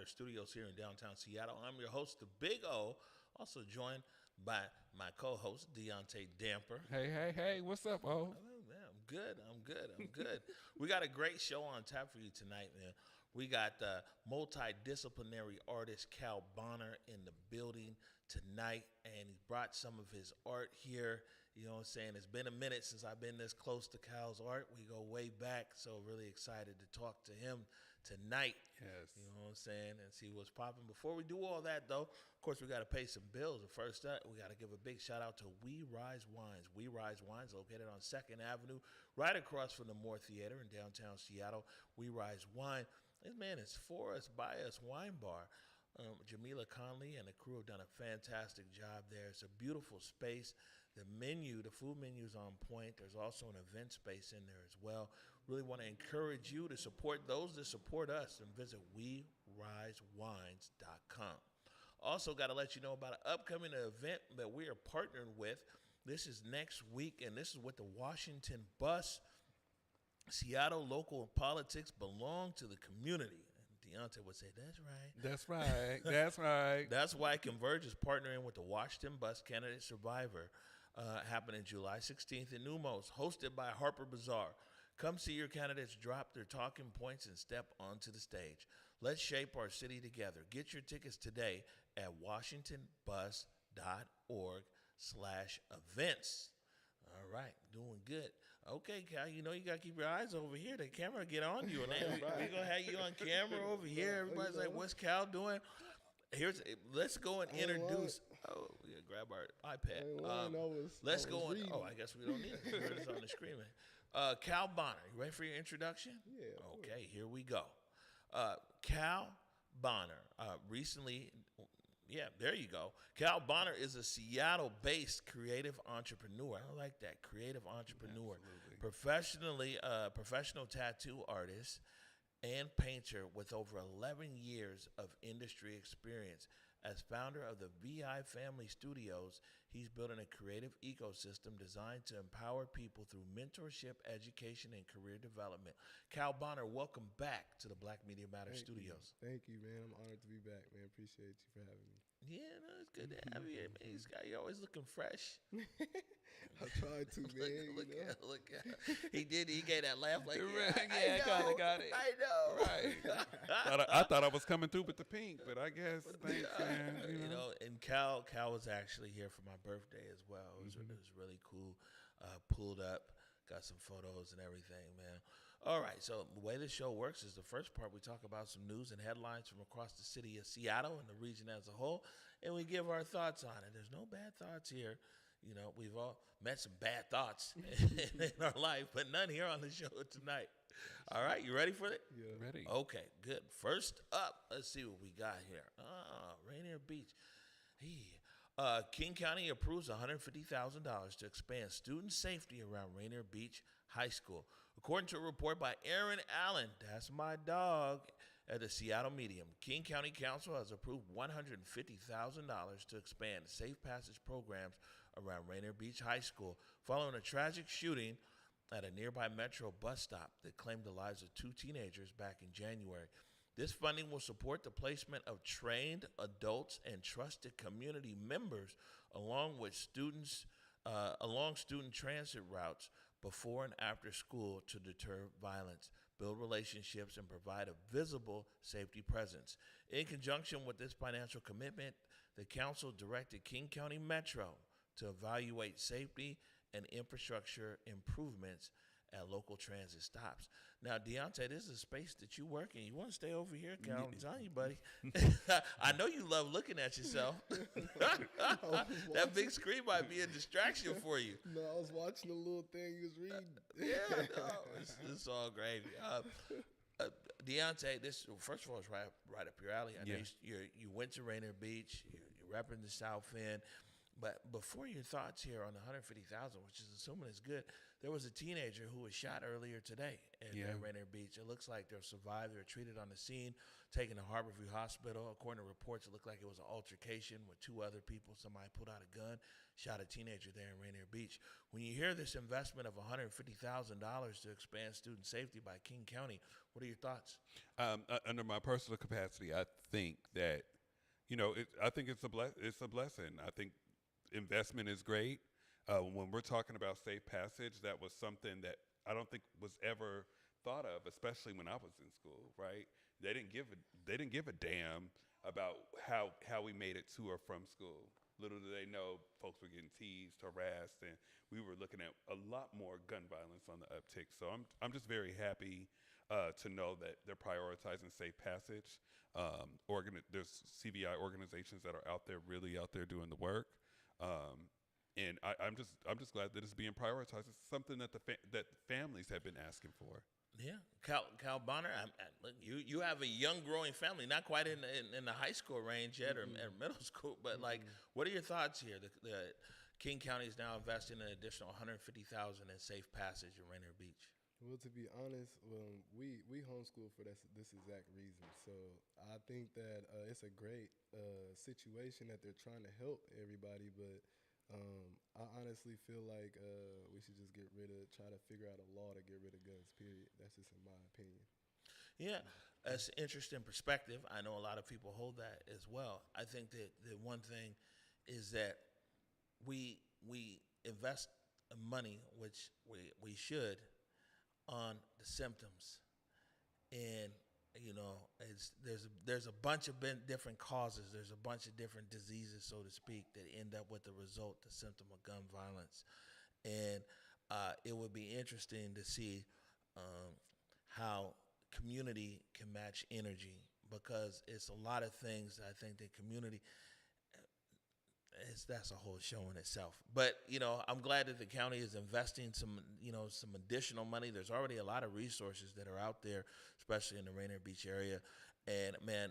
Matter Studios here in downtown Seattle. I'm your host, the Big O, also joined by my co-host, Deontay Damper. Hey, what's up, O? Oh, man, I'm good. We got a great show on tap for you tonight, man. We got multidisciplinary artist Cal Bonner in the building tonight, and he brought some of his art here. You know what I'm saying? It's been a minute since I've been this close to Cal's art. We go way back, so really excited to talk to him tonight. Yes. You know what I'm saying? And see what's popping. Before we do all that, though, of course, we got to pay some bills. But first up, we got to give a big shout out to We Rise Wines. We Rise Wines, located on 2nd Avenue, right across from the Moore Theater in downtown Seattle. We Rise Wine. This man is for us, by us wine bar. Jamila Conley and the crew have done a fantastic job there. It's a beautiful space. The food menu is on point. There's also an event space in there as well. Really want to encourage you to support those that support us and visit WeRiseWines.com. Also, got to let you know about an upcoming event that we are partnering with. This is next week, and this is with the Washington Bus. Seattle local politics belong to the community. And Deontay would say, that's right. That's right. That's right. That's why Converge is partnering with the Washington Bus Candidate Survivor, happening July 16th in Numos, hosted by Harper Bazaar. Come see your candidates drop their talking points and step onto the stage. Let's shape our city together. Get your tickets today at washingtonbus.org/events. All right, doing good. Okay, Cal, you know you got to keep your eyes over here. The camera get on you. And we're going to have you on camera over here. Everybody's like, what's Cal doing? Let's go and introduce. Oh, we got to grab our iPad. Let's go on. Oh, I guess we don't need it. It's on the screen, man. Cal Bonner, you ready for your introduction? Yeah. Okay, here we go. Cal Bonner, recently... Yeah, there you go. Cal Bonner is a Seattle-based creative entrepreneur. I like that, creative entrepreneur. Absolutely. Professional tattoo artist and painter with over 11 years of industry experience. As founder of the VI Family Studios, he's building a creative ecosystem designed to empower people through mentorship, education, and career development. Cal Bonner, welcome back to the Black Media Matter Studios. Thank you, man. I'm honored to be back, man. Appreciate you for having me. Yeah, no, it's good to have you here, man. You're always looking fresh. I tried to, man. Look at he gave that laugh like, I got it. I know. Right. I thought I was coming through with the pink, but I guess thanks, man. You know, and Cal was actually here for my birthday as well. It was really cool. Pulled up, got some photos and everything, man. All right, so the way this show works is the first part we talk about some news and headlines from across the city of Seattle and the region as a whole, and we give our thoughts on it. There's no bad thoughts here. You know, we've all met some bad thoughts in our life, but none here on the show tonight. All right, you ready for it? Yeah. Ready. Okay, good. First up, let's see what we got here. Rainier Beach. King County approves $150,000 to expand student safety around Rainier Beach High School. According to a report by Aaron Allen, that's my dog, at the Seattle Medium, King County Council has approved $150,000 to expand safe passage programs around Rainier Beach High School following a tragic shooting at a nearby Metro bus stop that claimed the lives of 2 teenagers back in January. This funding will support the placement of trained adults and trusted community members along student transit routes before and after school to deter violence, build relationships, and provide a visible safety presence. In conjunction with this financial commitment, the council directed King County Metro to evaluate safety and infrastructure improvements at local transit stops. Now, Deontay, this is a space that you work in. You want to stay over here, Cal? I'm telling you, buddy. I know you love looking at yourself. That big screen might be a distraction for you. No, I was watching the little thing you was reading. Yeah, no, it's all gravy. Deontay, this first of all is right up your alley. I know you went to Rainier Beach. You're repping the South End. But before your thoughts here on the 150,000, which is assuming it's good, there was a teenager who was shot earlier today at Rainier Beach. It looks like they're survived. They were treated on the scene, taken to Harborview Hospital. According to reports, it looked like it was an altercation with two other people. Somebody pulled out a gun, shot a teenager there in Rainier Beach. When you hear this investment of $150,000 to expand student safety by King County, what are your thoughts? Under my personal capacity, I think that, I think it's a blessing. I think investment is great. When we're talking about safe passage, that was something that I don't think was ever thought of, especially when I was in school. Right? They didn't give a damn about how we made it to or from school. Little do they know, folks were getting teased, harassed, and we were looking at a lot more gun violence on the uptick. So I'm just very happy to know that they're prioritizing safe passage. There's CVI organizations that are out there, really out there doing the work. And I'm just glad that it's being prioritized. It's something that that families have been asking for. Yeah, Cal Bonner. Look, you have a young, growing family, not quite in the high school range yet or middle school, but like, what are your thoughts here? The King County is now investing an additional $150,000 in safe passage in Rainier Beach. Well, to be honest, we homeschool for this exact reason. So I think that it's a great situation that they're trying to help everybody, but I honestly feel like we should just try to figure out a law to get rid of guns, period. That's just in my opinion. Yeah, that's an interesting perspective. I know a lot of people hold that as well. I think that the one thing is that we invest money, which we should, on the symptoms, and there's a bunch of different causes. There's a bunch of different diseases, so to speak, that end up with the result, the symptom of gun violence, and it would be interesting to see how community can match energy, because it's a lot of things. I think that community. That's a whole show in itself. But, I'm glad that the county is investing some additional money. There's already a lot of resources that are out there, especially in the Rainier Beach area. And, man,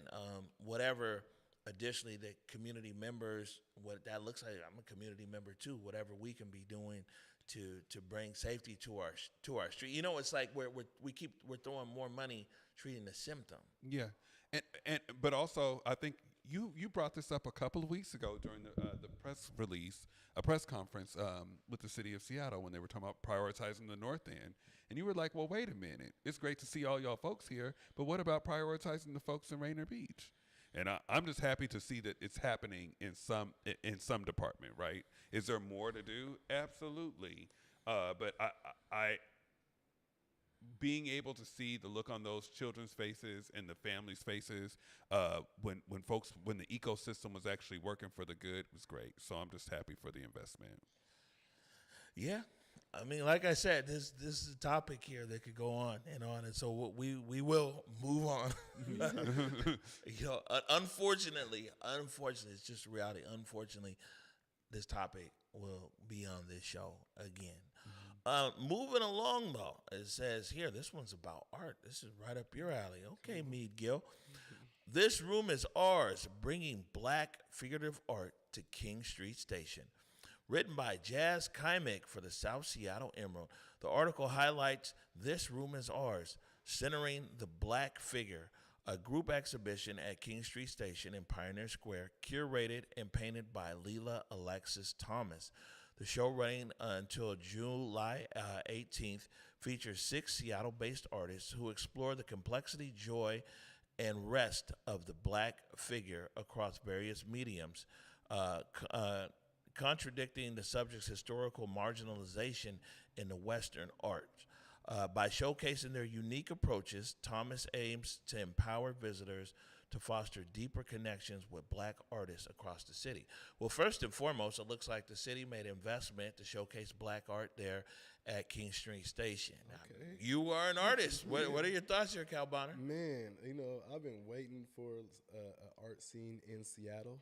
whatever additionally that community members, what that looks like, I'm a community member too, whatever we can be doing to bring safety to our street. It's like we're throwing more money treating the symptom. Yeah. But also, I think you brought this up a couple of weeks ago during the press conference with the city of Seattle when they were talking about prioritizing the North End. And you were like, well, wait a minute. It's great to see all y'all folks here, but what about prioritizing the folks in Rainier Beach? And I'm just happy to see that it's happening in some department, right? Is there more to do? Absolutely. But I being able to see the look on those children's faces and the families' faces when the ecosystem was actually working for the good was great. So I'm just happy for the investment. Yeah. I mean, like I said, this is a topic here that could go on, and so we will move on. Unfortunately, it's just reality. Unfortunately, this topic will be on this show again. Moving along, though, it says here, this one's about art. This is right up your alley. Okay, Mead Gill. This room is ours, bringing black figurative art to King Street Station. Written by Jazz Kymek for the South Seattle Emerald, the article highlights This Room is Ours, centering the black figure, a group exhibition at King Street Station in Pioneer Square, curated and painted by Leela Alexis Thomas. The show, running until July 18th, features 6 Seattle-based artists who explore the complexity, joy, and rest of the black figure across various mediums, contradicting the subject's historical marginalization in the Western arts. By showcasing their unique approaches, Thomas aims to empower visitors to foster deeper connections with black artists across the city. Well, first and foremost, it looks like the city made investment to showcase black art there at King Street Station. Okay. Now, you are an artist. What are your thoughts here, Cal Bonner? Man, I've been waiting for an art scene in Seattle.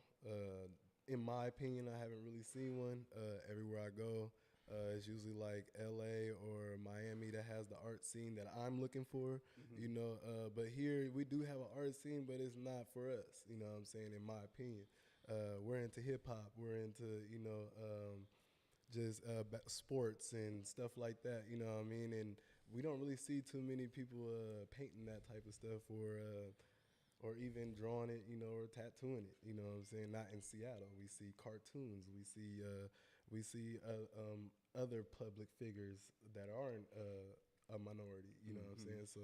In my opinion, I haven't really seen one. Everywhere I go, it's usually like LA or Miami that has the art scene that I'm looking for, but here we do have an art scene, but it's not for us, you know what I'm saying, in my opinion. we're into hip hop, we're into, just sports and stuff like that, you know what I mean? And we don't really see too many people painting that type of stuff or even drawing it, or tattooing it, you know what I'm saying? Not in Seattle. We see cartoons, we see other public figures that aren't a minority, you know what I'm saying? So,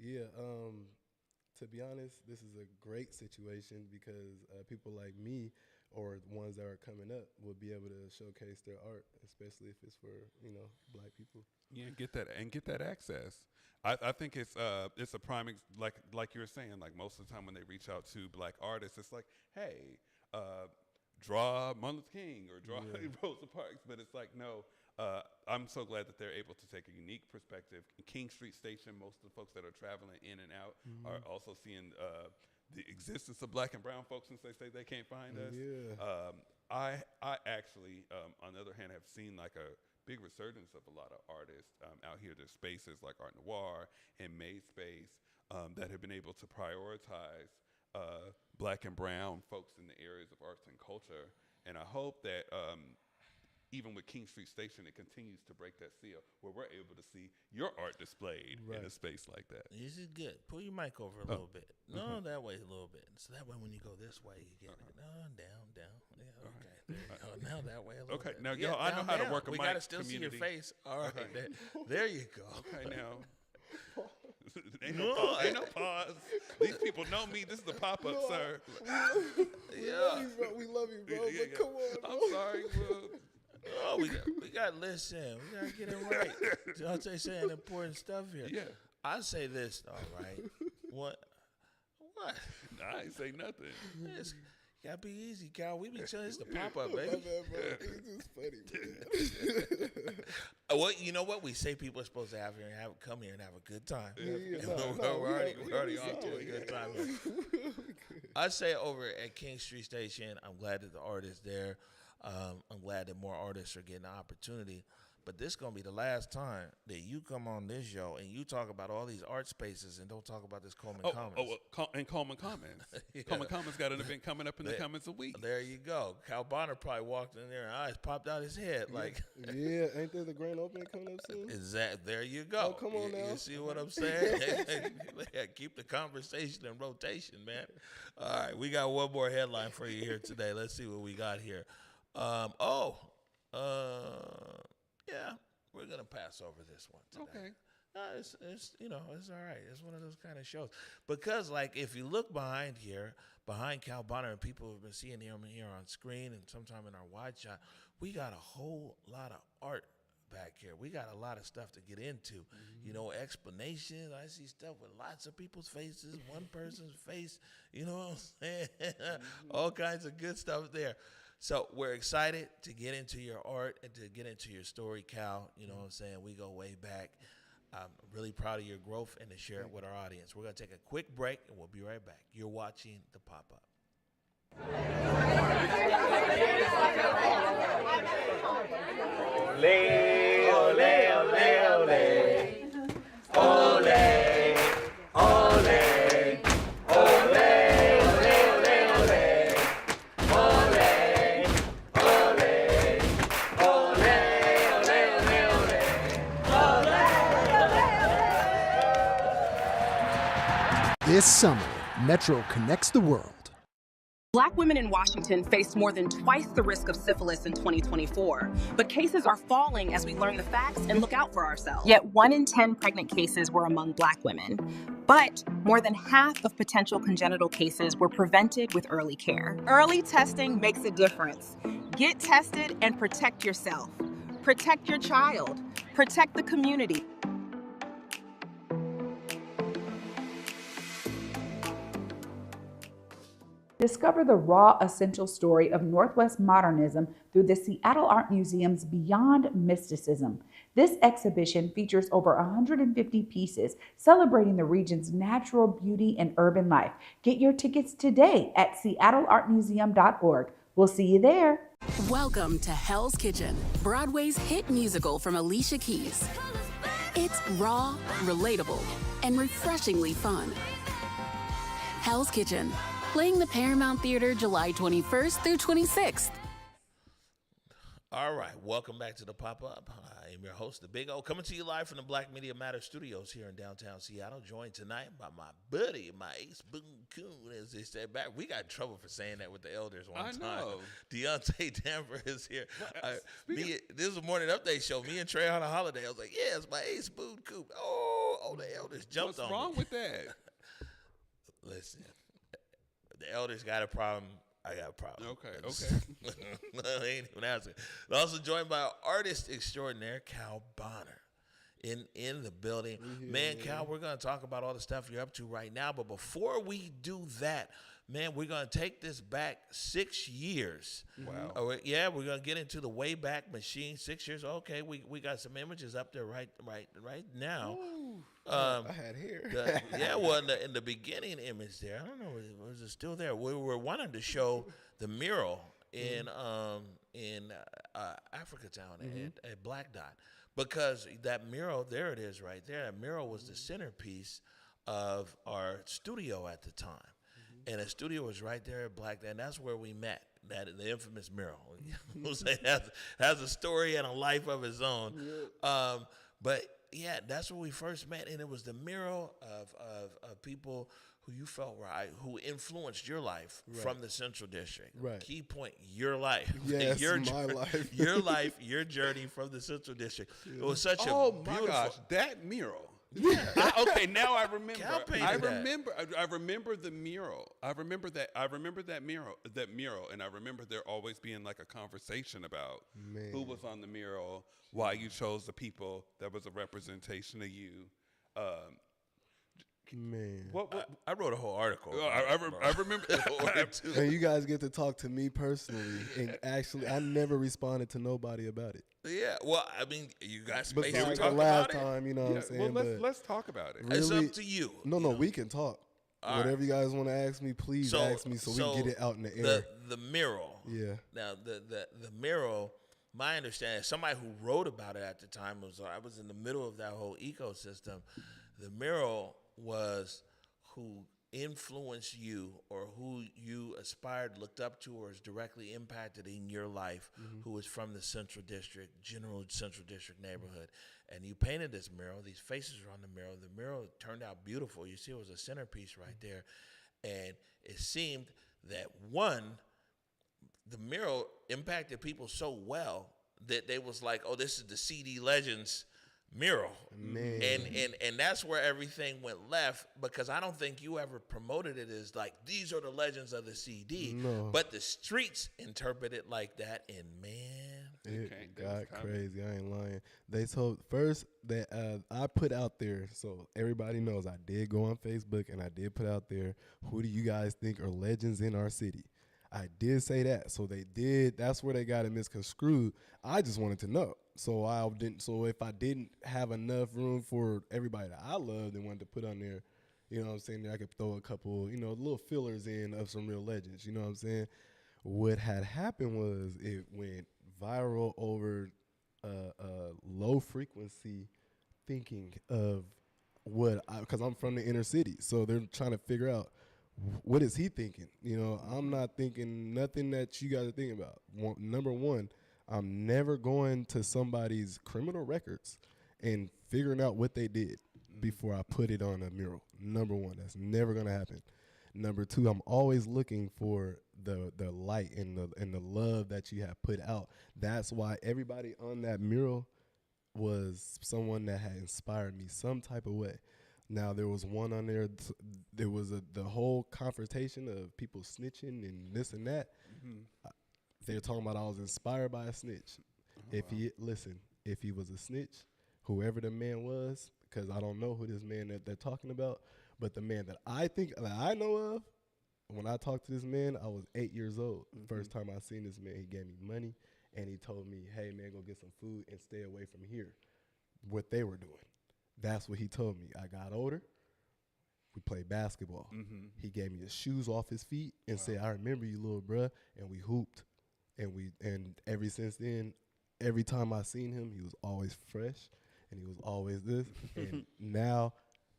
yeah, to be honest, this is a great situation because people like me or the ones that are coming up will be able to showcase their art, especially if it's for, Black people. Yeah, get that access. I think it's a prime like you were saying, like most of the time when they reach out to Black artists, it's like, hey, draw Martin Luther King or draw Rosa Parks, but it's like, no. I'm so glad that they're able to take a unique perspective. King Street Station, most of the folks that are traveling in and out are also seeing the existence of Black and brown folks since they say they can't find us. Yeah. I actually, on the other hand, have seen like a big resurgence of a lot of artists out here. There's spaces like Art Noir and Made Space that have been able to prioritize Black and brown folks in the areas of arts and culture. And I hope that even with King Street Station, it continues to break that seal where we're able to see your art displayed in a space like that. This is good. Pull your mic over a little bit. No, that way a little bit. So that way when you go this way, you get down. Yeah, okay. There you go. Now that way a little bit. Now, y'all, I know how to work a mic. We got to still community. see your face. All right. There you go. Okay, now. Ain't no pause. These people know me. This is the pop-up, sir. We love you, bro. But come on, bro. I'm sorry, bro. Oh, we got listen. We gotta get it right. Deontay saying important stuff here. Yeah. I say this, all right. What? Nah, I ain't say nothing. It's gotta be easy, Cal. We be chilling. It's the pop up, baby. It's funny, man. Well, you know what? We say people are supposed to come here and have a good time. We're already off to a good time. I say over at King Street Station, I'm glad that the art is there. I'm glad that more artists are getting the opportunity. But this is going to be the last time that you come on this show and you talk about all these art spaces and don't talk about this Coleman Commons. And Coleman Commons. Coleman Commons got an event coming up in the Commons a week. There you go. Cal Bonner probably walked in there and eyes popped out his head. Like, yeah, ain't there the grand opening coming up soon? There you go. Oh, come on now. You see what I'm saying? Keep the conversation in rotation, man. All right, we got one more headline for you here today. Let's see what we got here. Yeah, we're gonna pass over this one today. Okay. It's it's all right. It's one of those kind of shows because like if you look behind Cal Bonner and people have been seeing him here on screen and sometime in our wide shot, we got a whole lot of art back here. We got a lot of stuff to get into. Explanations. I see stuff with lots of people's faces, one person's face. You know what I'm saying? All kinds of good stuff there. So we're excited to get into your art and to get into your story, Cal. You know what I'm saying? We go way back. I'm really proud of your growth and to share it with our audience. We're going to take a quick break and we'll be right back. You're watching The Pop-Up. Ole, ole, ole, ole. Ole, ole, ole. This summer, Metro connects the world. Black women in Washington face more than twice the risk of syphilis in 2024, but cases are falling as we learn the facts and look out for ourselves. Yet 1 in 10 pregnant cases were among Black women, but more than half of potential congenital cases were prevented with early care. Early testing makes a difference. Get tested and protect yourself. Protect your child. Protect the community. Discover the raw, essential story of Northwest modernism through the Seattle Art Museum's Beyond Mysticism. This exhibition features over 150 pieces celebrating the region's natural beauty and urban life. Get your tickets today at seattleartmuseum.org. We'll see you there. Welcome to Hell's Kitchen, Broadway's hit musical from Alicia Keys. It's raw, relatable, and refreshingly fun. Hell's Kitchen, Playing the Paramount Theater July 21st through 26th. All right, welcome back to the Pop-Up. I am your host, The Big O, coming to you live from the Black Media Matter Studios here in downtown Seattle, joined tonight by my buddy, my ace boom coon, as they said back. We got in trouble for saying that with the elders one time. I know. Deontay Denver is here. This is a morning update show. Me and Trey on a holiday. I was like, yeah, it's my ace boom coon. Oh, the elders jumped on me. What's wrong with that? Listen, the elders got a problem. I got a problem. Okay. I ain't even asking. I'm also joined by artist extraordinaire, Cal Bonner, in the building. Man, Cal, we're going to talk about all the stuff you're up to right now. But before we do that, man, we're going to take this back 6 years. Wow. Yeah, we're going to get into the Wayback Machine. 6 years. Okay, we got some images up there right now. I had hair. Well, in the beginning image there, I don't know, was it still there? We were wanting to show the mural in Africa Town at Black Dot, because that mural, there it is right there. That mural was the centerpiece of our studio at the time. And the studio was right there at Black Dot, and that's where we met. The infamous mural. has a story and a life of its own. But yeah, that's where we first met, and it was the mural of people who you felt who influenced your life from the Central District. Right. Key point: your life. Yes, my life. Your life, your journey from the Central District. It was such a Oh beautiful. my gosh, that mural. Yeah. Okay, now I remember. Cal painted I remember the mural. I remember that mural, and I remember there always being like a conversation about who was on the mural, why you chose the people that was a representation of you. Man. I wrote a whole article. I remember. And you guys get to talk to me personally, and actually, I never responded to nobody about it. Yeah, well, I mean, you got space Besides to the talk last about it. time, you know what I'm saying? Well, but let's talk about it. It's really, up to you. No, we can talk. All Whatever right. you guys want to ask me, please ask me so we can get it out in the air. The mural. Yeah. Now, the mural, my understanding, somebody who wrote about it at the time I was in the middle of that whole ecosystem. The mural was who influenced you or who you aspired, looked up to, or is directly impacted in your life, who was from the Central District, general Central District neighborhood. And you painted this mural. These faces are on the mural. The mural turned out beautiful. You see it was a centerpiece right there. And it seemed that, the mural impacted people so well that they was like, oh, this is the CD Legends mural. Man. And that's where everything went left, because I don't think you ever promoted it as like, these are the legends of the CD. No. But the streets interpret it like that, and man, It got crazy. I ain't lying. They told first that I put out there, so everybody knows I did go on Facebook and I did put out there, who do you guys think are legends in our city? I did say that, so they did. That's where they got it misconstrued. I just wanted to know, so I didn't. So if I didn't have enough room for everybody that I loved and wanted to put on there, you know what I'm saying, I could throw a couple, little fillers in of some real legends. You know what I'm saying? What had happened was it went viral over low frequency thinking of because I'm from the inner city, so they're trying to figure out, what is he thinking? I'm not thinking nothing that you guys are thinking about. Number one, I'm never going to somebody's criminal records and figuring out what they did before I put it on a mural. Number one, that's never going to happen. Number two, I'm always looking for the light and the love that you have put out. That's why everybody on that mural was someone that had inspired me some type of way. Now, there was one on there, there was the whole confrontation of people snitching and this and that. They're talking about I was inspired by a snitch. If he was a snitch, whoever the man was, because I don't know who this man that they're talking about, but the man that I know of, when I talked to this man, I was 8 years old. First time I seen this man, he gave me money, and he told me, hey, man, go get some food and stay away from here, what they were doing. That's what he told me. I got older. We played basketball. He gave me his shoes off his feet and said, I remember you, little bruh. And we hooped. And ever since then, every time I seen him, he was always fresh and he was always this. And now,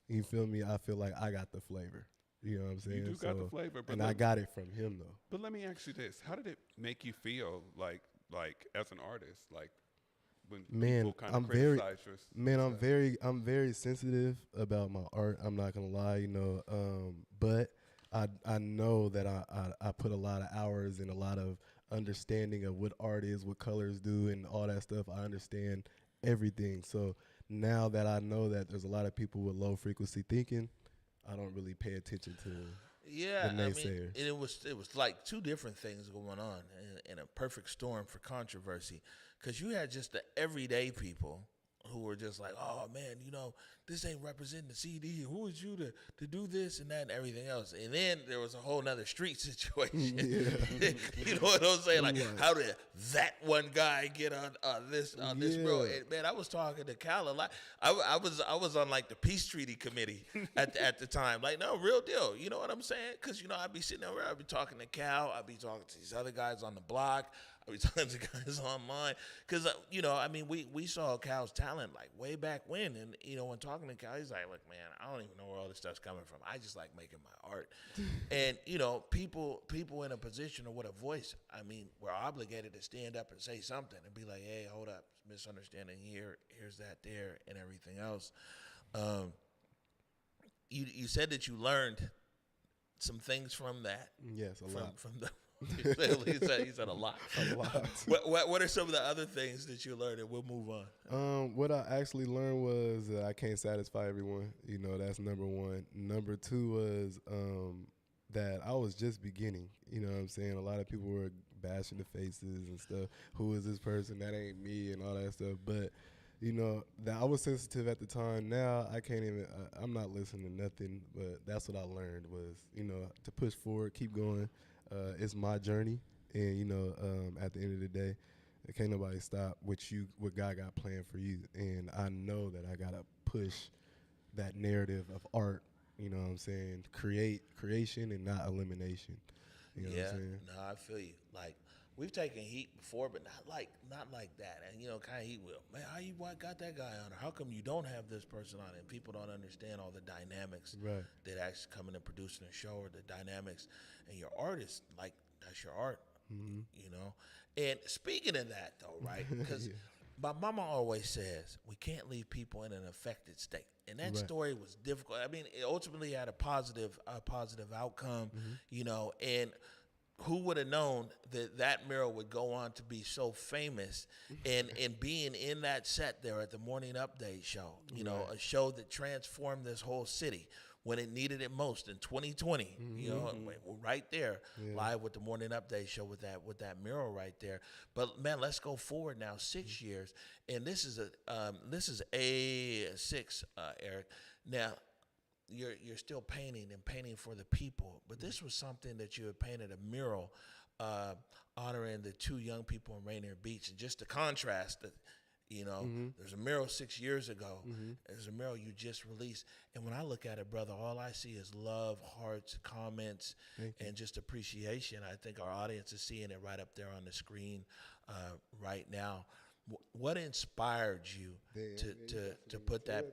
you feel me, I feel like I got the flavor. You know what I'm saying? You do got the flavor, but and I got it from him though. But let me ask you this: how did it make you feel, like as an artist, like when people kind of criticize your I'm very sensitive about my art. I'm not gonna lie, you know, but I know that I put a lot of hours and a lot of understanding of what art is, what colors do, and all that stuff. I understand everything. So now that I know that there's a lot of people with low frequency thinking, I don't really pay attention to the naysayers. It was like two different things going on in a perfect storm for controversy, because you had just the everyday people who were just like, oh man, you know, this ain't representing the CD. Who is you to do this and that and everything else? And then there was a whole nother street situation. You know what I'm saying? Like, how did that one guy get on this bro? And, man, I was talking to Cal a lot. I was on like the peace treaty committee at the time. Like, no, real deal. You know what I'm saying? Because, you know, I'd be sitting there, I'd be talking to Cal, I'd be talking to these other guys on the block, I'd be talking to guys online. Because, you know, I mean, we saw Cal's talent like way back when. And, you know, when talking to Cal, he's like, look, man, I don't even know where all this stuff's coming from. I just like making my art. And, you know, people in a position or with a voice, I mean, we're obligated to stand up and say something and be like, hey, hold up, misunderstanding here, here's that there, and everything else. You said that you learned some things from that. Yes, a lot. From the he said a lot. A lot. What are some of the other things that you learned, and we'll move on? What I actually learned was I can't satisfy everyone. You know, that's number one. Number two was that I was just beginning. You know what I'm saying? A lot of people were bashing the faces and stuff. Who is this person? That ain't me and all that stuff. But, you know, that I was sensitive at the time. Now I can't even, I'm not listening to nothing. But that's what I learned was, you know, to push forward, keep going. It's my journey, and you know, at the end of the day, can't nobody stop what God got planned for you. And I know that I gotta push that narrative of art. You know what I'm saying? Creation and not elimination. You know what I'm saying? No, I feel you. Like, we've taken heat before, but not like that. And you know, kind of heat will. Man, how you got that guy on? Or how come you don't have this person on? And people don't understand all the dynamics that actually come into producing a show, or the dynamics. And your artist, like, that's your art. You know. And speaking of that, though, right? Because my mama always says we can't leave people in an affected state. And that story was difficult. I mean, it ultimately had a positive outcome. You know, and who would have known that mural would go on to be so famous, and being in that set there at the Morning Update show, you know, a show that transformed this whole city when it needed it most in 2020, you know, right there, live with the Morning Update show with that mural right there. But man, let's go forward now 6 years, and this is A6, Eric. Now, you're still painting for the people, but this was something that you had painted, a mural honoring the two young people in Rainier Beach. And just to contrast that, you know, there's a mural 6 years ago. There's a mural you just released, and when I look at it, brother, all I see is love, hearts, comments, and just appreciation. I think our audience is seeing it right up there on the screen right now. What inspired you to put that?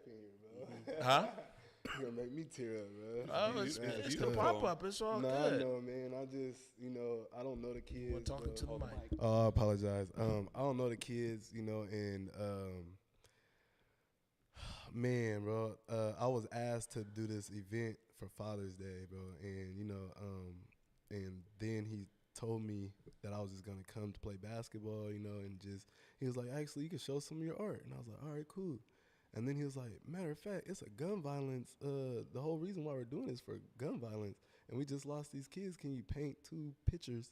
Huh? You're gonna make me tear up, bro. Oh, it's the pop up. It's all good. No, man. I just, you know, I don't know the kids. We're talking to the mic. Oh, I apologize. I don't know the kids, you know, and man, bro. I was asked to do this event for Father's Day, bro, and you know, and then he told me that I was just gonna come to play basketball, you know, and just he was like, actually, you can show some of your art, and I was like, all right, cool. And then he was like, matter of fact, it's a gun violence. The whole reason why we're doing this for gun violence, and we just lost these kids. Can you paint 2 pictures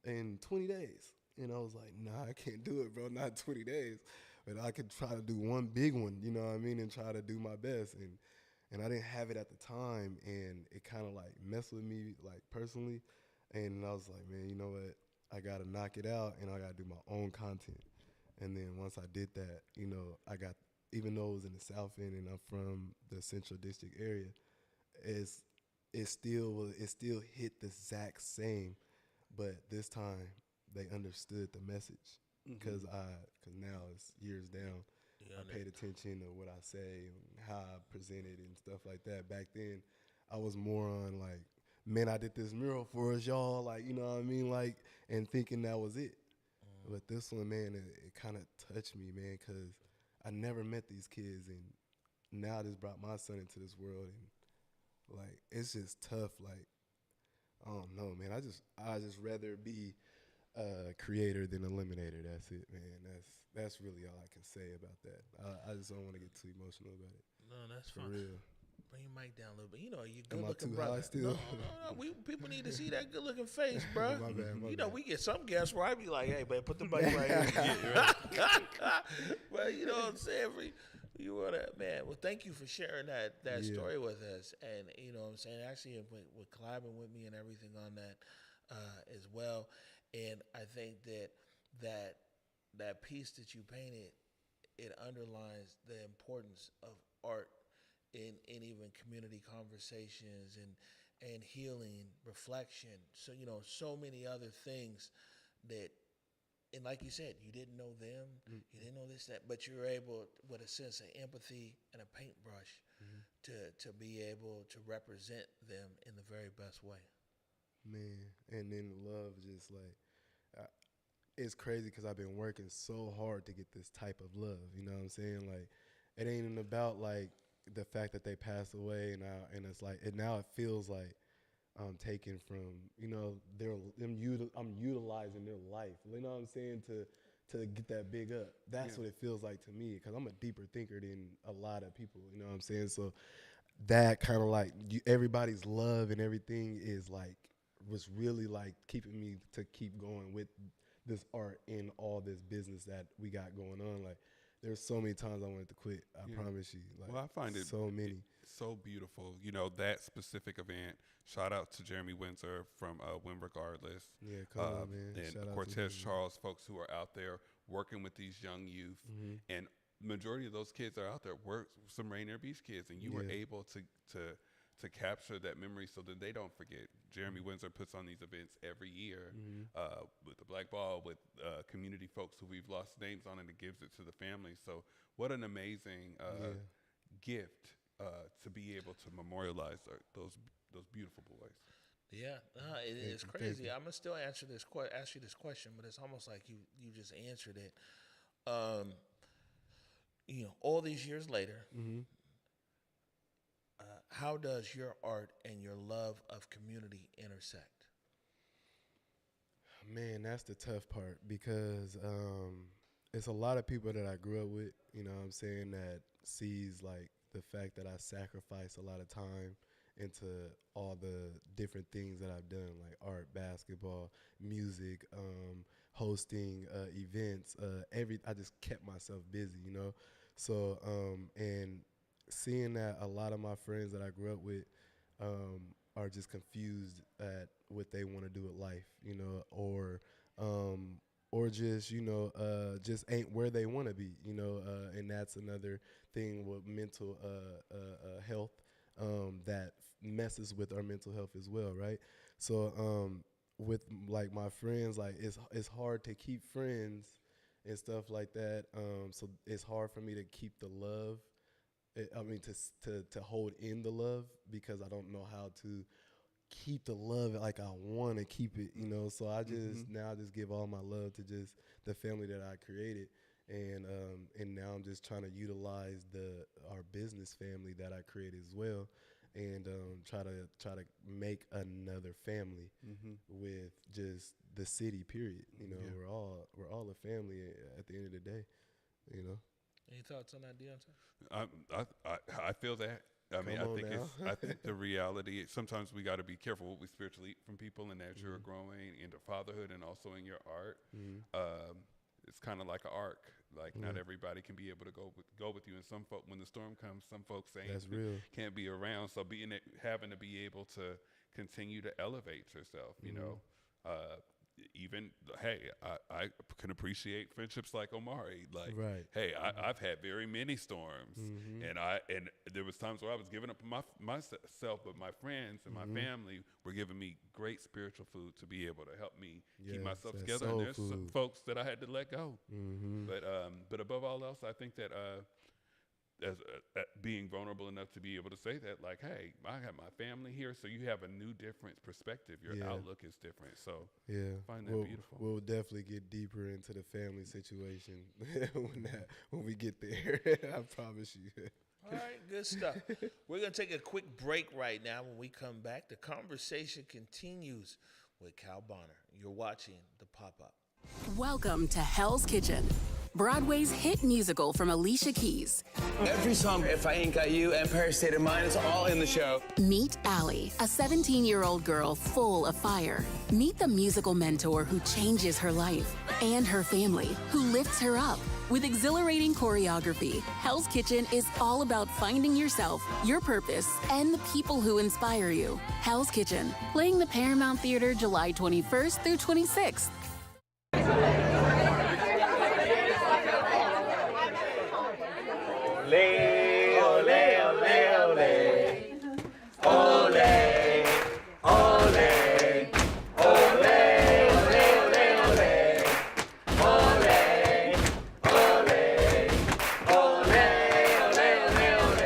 in 20 days? And I was like, nah, I can't do it, bro, not 20 days. But I could try to do one big one, you know what I mean, and try to do my best. And I didn't have it at the time, and it kind of like messed with me, like personally. And I was like, man, you know what? I got to knock it out, and I got to do my own content. And then once I did that, you know, even though it was in the South End and I'm from the Central District area, it still hit the exact same, but this time they understood the message because now it's years down. I paid attention to what I say and how I present it and stuff like that. Back then, I was more on like, man, I did this mural for us, y'all. Like, you know what I mean? Like, and thinking that was it. But this one, man, it kind of touched me, man, because I never met these kids, and now I just brought my son into this world, and like it's just tough. Like, I don't know, man. I just rather be a creator than eliminator. That's it, man. That's really all I can say about that. I just don't want to get too emotional about it. No, that's For fine. real. Bring your mic down a little bit. You know, you Am good I looking too brother. high still? No. People need to see that good looking face, bro. My bad, my You know, bad. we get some guests where I be like, hey, man, put the mic right here. But you know what I'm saying? You want to, man. Well, thank you for sharing that Yeah. story with us, and you know what I'm saying, actually with collabing with me and everything on that as well. And I think that piece that you painted, it underlines the importance of art in even community conversations and healing, reflection. So you know, so many other things that, and like you said, you didn't know them, you didn't know this, that, but you're able, with a sense of empathy and a paintbrush, to be able to represent them in the very best way. Man, and then love, just like, it's crazy because I've been working so hard to get this type of love. You know what I'm saying? Like, it ain't even about like the fact that they passed away now, and it's like, and now it feels like I'm taken from, you know, I'm utilizing their life. You know what I'm saying? To get that big up. That's what it feels like to me, because I'm a deeper thinker than a lot of people. You know what I'm saying? So that kind of like everybody's love and everything is like, was really like keeping me to keep going with this art and all this business that we got going on. Like, there's so many times I wanted to quit. I promise you. Like, Well, I find it so many. so beautiful. You know, that specific event. Shout out to Jeremy Windsor from Win Regardless. Yeah, come on, man. And Shout out to Cortez him, Charles, folks who are out there working with these young youth. And majority of those kids are out there were some Rainier Beach kids, and you were able to capture that memory so that they don't forget. Jeremy Windsor puts on these events every year with the Black Ball, with community folks who we've lost names on, and it gives it to the family. So what an amazing gift to be able to memorialize those beautiful boys. Yeah, it's crazy. I'm gonna still ask you this question, but it's almost like you just answered it. You know, all these years later, how does your art and your love of community intersect? Man, that's the tough part, because it's a lot of people that I grew up with, you know what I'm saying, that sees like the fact that I sacrifice a lot of time into all the different things that I've done, like art, basketball, music, hosting events. I just kept myself busy, you know. So and seeing that a lot of my friends that I grew up with are just confused at what they want to do with life, you know, or just, you know, just ain't where they want to be, you know, and that's another thing with mental health that messes with our mental health as well, right? So with like my friends, like it's hard to keep friends and stuff like that. So it's hard for me to keep the love. To hold in the love, because I don't know how to keep the love like I want to keep it, you know. So I just now just give all my love to just the family that I created, and now I'm just trying to utilize our business family that I created as well, and try to make another family with just the city. Period. You know, we're all a family at the end of the day. You know. Any thoughts on that, Deontay? I feel that. I mean, I think the reality, sometimes we got to be careful what we spiritually eat from people, and as you're growing into fatherhood and also in your art, it's kind of like an arc. Like not everybody can be able to go with you, and some folk, when the storm comes, some folks can't be around. So having to be able to continue to elevate yourself, you know. Even I can appreciate friendships like Omari. Like, hey, I've had very many storms, and there was times where I was giving up myself, but my friends and my family were giving me great spiritual food to be able to help me keep myself together. And there's some folks that I had to let go. But above all else, I think that as being vulnerable enough to be able to say that, like, hey, I have my family here, so you have a new, different perspective. Your outlook is different. So yeah, I find that beautiful. We'll definitely get deeper into the family situation when we get there. I promise you. All right, good stuff. We're going to take a quick break right now. When we come back, the conversation continues with Cal Bonner. You're watching The Pop-Up. Welcome to Hell's Kitchen, Broadway's hit musical from Alicia Keys. Every song, If I Ain't Got You, Empire State of Mind, it's all in the show. Meet Allie, a 17-year-old girl full of fire. Meet the musical mentor who changes her life and her family, who lifts her up. With exhilarating choreography, Hell's Kitchen is all about finding yourself, your purpose, and the people who inspire you. Hell's Kitchen, playing the Paramount Theater July 21st through 26th. Ole, ole, ole, ole. Ole, ole. Ole, ole, ole, ole. Ole, ole. Ole, ole, ole.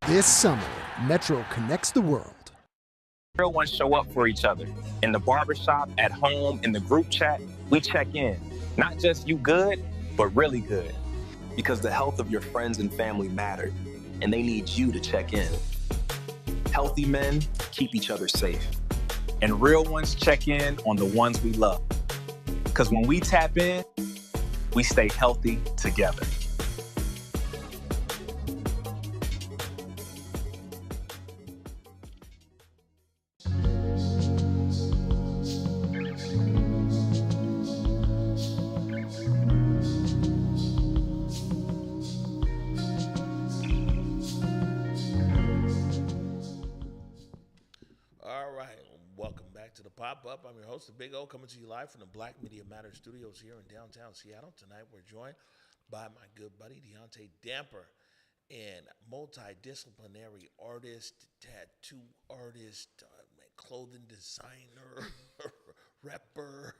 This summer, Metro connects the world. Real ones show up for each other. In the barbershop, at home, in the group chat, we check in. Not just you good, but really good. Because the health of your friends and family matter, and they need you to check in. Healthy men keep each other safe. And real ones check in on the ones we love. Because when we tap in, we stay healthy together. Pop-Up. I'm your host, the Big O, coming to you live from the Black Media Matters studios here in downtown Seattle. Tonight, we're joined by my good buddy, Deontay Damper, and multidisciplinary artist, tattoo artist, clothing designer, rapper,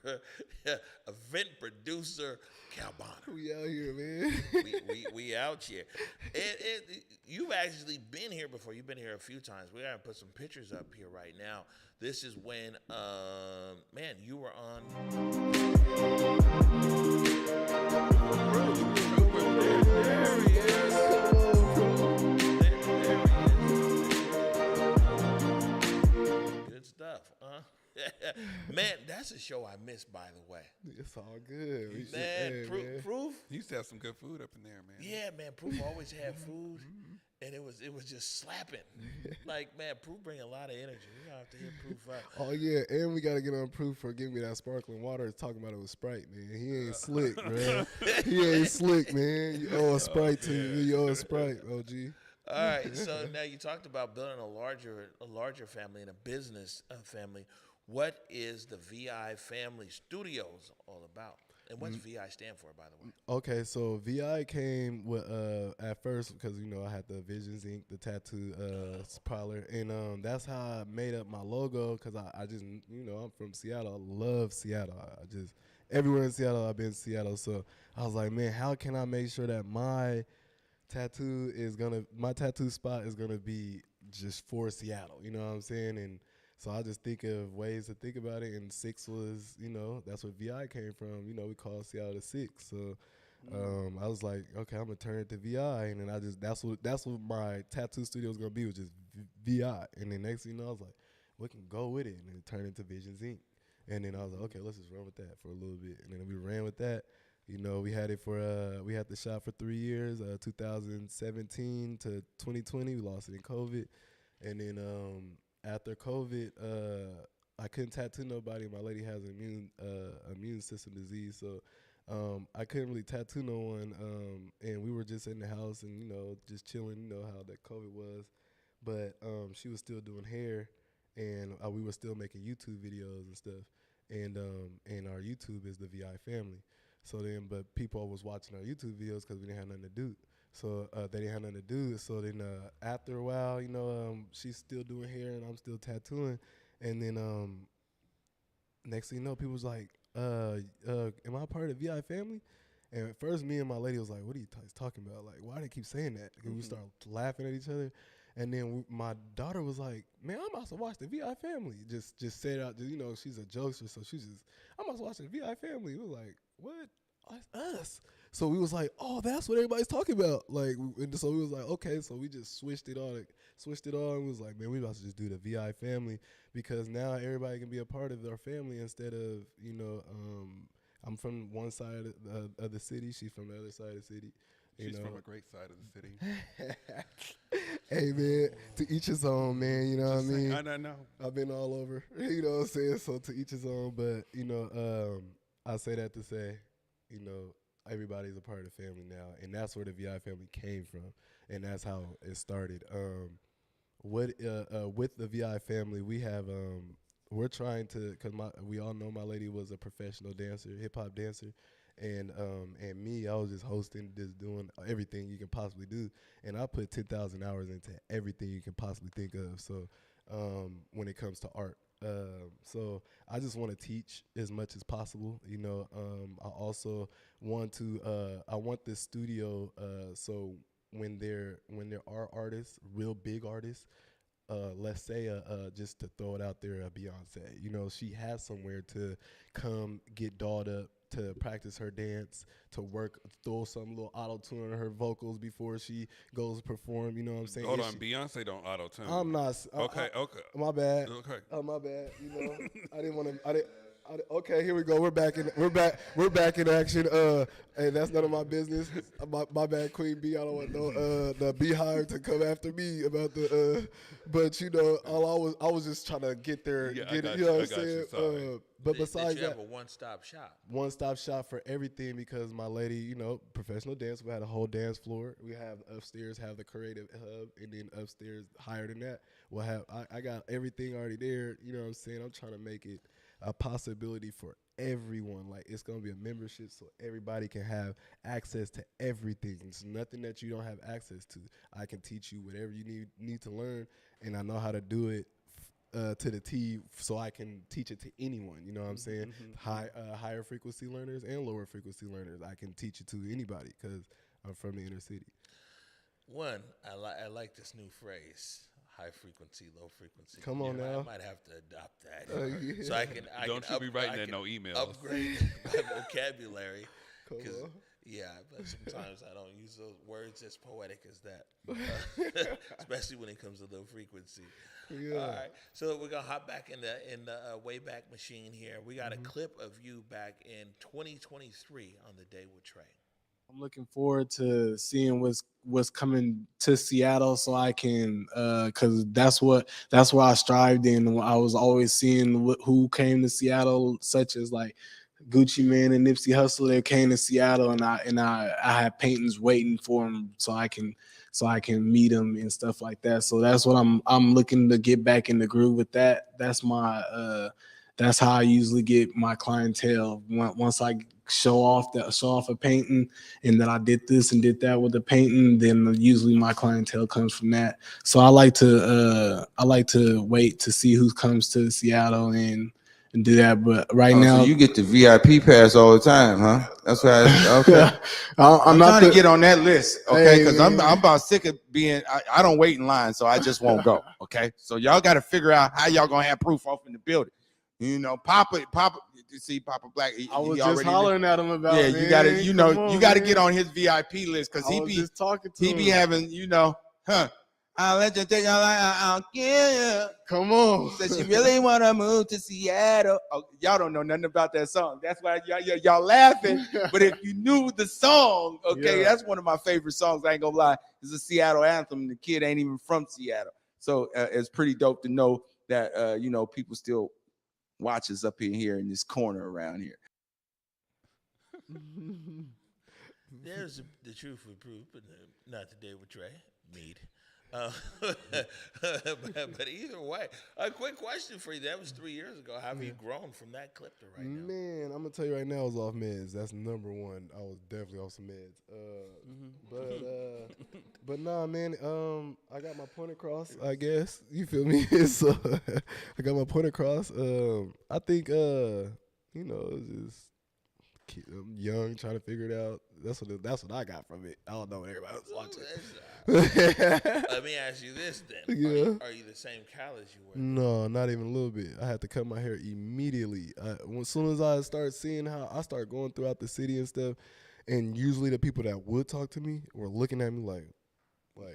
event producer, Cal Bonner. We out here, man. we out here. You've actually been here before. You've been here a few times. We gotta put some pictures up here right now. This is when, man, you were on. There he is. Good stuff, huh? Man, that's a show I missed, by the way. It's all good. Man, Proof. You used to have some good food up in there, man. Yeah, man, Proof always had food. And it was just slapping. Like, man, Proof bring a lot of energy. We gonna have to hit Proof up. Oh yeah, and we gotta get on Proof for giving me that sparkling water. Talking about it with Sprite, man. He ain't slick, man. He ain't slick, man. You owe a Sprite to you. You owe a Sprite, OG. All right, so now you talked about building a larger family and a business family. What is the VI Family Studios all about? And what's VI stand for, by the way? Okay, so VI came with at first because I had the Visions Inc., the tattoo parlor, and that's how I made up my logo. Because I just I'm from Seattle. I love Seattle. I just everywhere in Seattle I've been to Seattle. So I was like, man, how can I make sure that my tattoo spot is gonna be just for Seattle? You know what I'm saying? And so I just think of ways to think about it, and 6 was, that's where VI came from. We call Seattle the 6. So I was like, okay, I'm gonna turn it to VI, and then that's what my tattoo studio was gonna be, was just VI. And then next thing you know, I was like, we can go with it, and then it turned into Visions Inc. And then I was like, okay, let's just run with that for a little bit. And then we ran with that. We had it we had the shop for 3 years, 2017 to 2020. We lost it in COVID, and then after COVID, I couldn't tattoo nobody. My lady has an immune system disease, so I couldn't really tattoo no one. And we were just in the house and just chilling. How that COVID was, but she was still doing hair, and we were still making YouTube videos and stuff. And our YouTube is the VI Family. So then, but people was watching our YouTube videos because we didn't have nothing to do. So they didn't have nothing to do. So then after a while, she's still doing hair and I'm still tattooing. And then next thing you know, people was like, am I part of the VI family? And at first, me and my lady was like, what are you talking about? Like, why do they keep saying that? And we start laughing at each other. And then my daughter was like, man, I'm about to watch the VI family. Just said out, you know, she's a jokester, so she's just, I'm about to watch the VI family. We was like, what? That's us. So we was like, oh, that's what everybody's talking about. Like, and so we was like, okay. So we just switched it on. And we was like, man, we about to just do the VI family because now everybody can be a part of our family instead of, you know, I'm from one side of the city. She's from the other side of the city. She's from a great side of the city. Hey, man, to each his own, man. You know what I mean? I know. I've been all over. You know what I'm saying? So to each his own. But, you know, I say that to say, you know, everybody's a part of the family now. And that's where the VI family came from. And that's how it started. With the VI family, we have we're trying to, because we all know my lady was a professional dancer, hip hop dancer, and me, I was just hosting, just doing everything you can possibly do, and I put 10,000 hours into everything you can possibly think of. So when it comes to art, so I just want to teach as much as possible. You know, I also want to I want this studio so when there are artists, real big artists. Let's say, just to throw it out there, Beyonce. You know, she has somewhere to come get dolled up, to practice her dance, to work, throw some little auto-tune on her vocals before she goes to perform. You know what I'm saying? Hold on, Beyonce don't auto-tune. I'm not. Okay. My bad. Okay. My bad. You know, I didn't want to. Okay, here we go. We're back in action. Hey, that's none of my business. My bad, Queen B. I don't want the Beehive to come after me about the. But you know, I was just trying to get there. Yeah, get I it. got You know you, what I'm saying? But besides did you that, have a one-stop shop? One-stop shop for everything because my lady, you know, professional dance. We had a whole dance floor. We have upstairs, have the creative hub, and then upstairs, higher than that, we'll have. I got everything already there. You know what I'm saying? I'm trying to make it a possibility for everyone. Like, it's gonna be a membership so everybody can have access to everything. It's nothing that you don't have access to. I can teach you whatever you need to learn, and I know how to do it to the T, so I can teach it to anyone. You know what I'm saying? Higher frequency learners and lower frequency learners, I can teach it to anybody because I'm from the inner city. One, I like this new phrase. High frequency, low frequency. Come on now. I might have to adopt that. Yeah. So I can. Don't you be writing in no emails. Upgrade my vocabulary. Yeah, but sometimes I don't use those words as poetic as that, especially when it comes to low frequency. Yeah. All right, so we're gonna hop back in the Wayback Machine here. We got a clip of you back in 2023 on the day with Trey. I'm looking forward to seeing what's coming to Seattle, so I can, cause that's where I strived in. I was always seeing who came to Seattle, such as like Gucci Mane and Nipsey Hussle. They came to Seattle, and I had paintings waiting for them, so I can meet them and stuff like that. So that's what I'm looking to get back in the groove with that. That's my that's how I usually get my clientele. Once I show off a painting, and that I did this and did that with the painting, then usually my clientele comes from that. So I like to wait to see who comes to Seattle and do that. But now, so you get the VIP pass all the time, huh? That's why. Okay. I'm not trying to get on that list, okay? Because I'm about sick of being. I don't wait in line, so I just won't go. Okay. So y'all got to figure out how y'all gonna have proof off in the building. You know, Papa. You see, Papa Black. I was just hollering at him about. Yeah, man. you got to. You know, Come on, you got to man. get on his VIP list because he be having. You know, I'll let you take your life. I'll kill you. Come on. Said she really want to move to Seattle. Oh, y'all don't know nothing about that song. That's why y'all laughing. But if you knew the song, okay, that's one of my favorite songs. I ain't gonna lie. It's a Seattle anthem. The kid ain't even from Seattle. So it's pretty dope to know that, you know, people still watch us up in here in this corner around here. There's the truth we prove, but not today with Trey. Mead. But either way, a quick question for you. That was 3 years ago. How have you grown from that clip to right now? Man, I'm gonna tell you right now, I was off meds. That's number one. I was definitely off some meds. But nah, man. I got my point across. I guess you feel me. So I got my point across. I think it's just I'm young, trying to figure it out. That's what I got from it. I don't know what everybody else watching. Let me ask you this then. Yeah. Are you the same college you were? No, not even a little bit. I had to cut my hair immediately. As soon as I start seeing how I start going throughout the city and stuff, and usually the people that would talk to me were looking at me like, bro,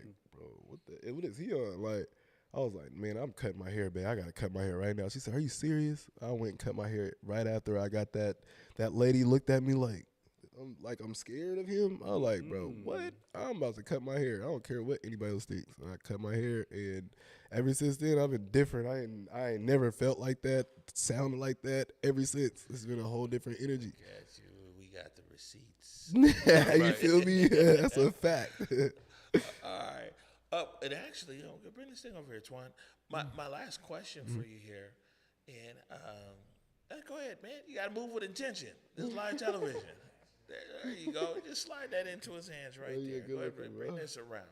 what is he on? Like, I was like, man, I'm cutting my hair, babe. I gotta cut my hair right now. She said, are you serious? I went and cut my hair right after I got that. That lady looked at me like I'm scared of him. I was like, bro, what? I'm about to cut my hair. I don't care what anybody else thinks. And I cut my hair, and ever since then, I've been different. I ain't never felt like that, sounded like that ever since. It's been a whole different energy. Got you. We got the receipts. You feel me? That's a fact. All right. And actually, bring this thing over here, Twan. My last question for you here, and go ahead, man. You got to move with intention. This is live television. There you go. Just slide that into his hands right there. Go ahead, bring this around.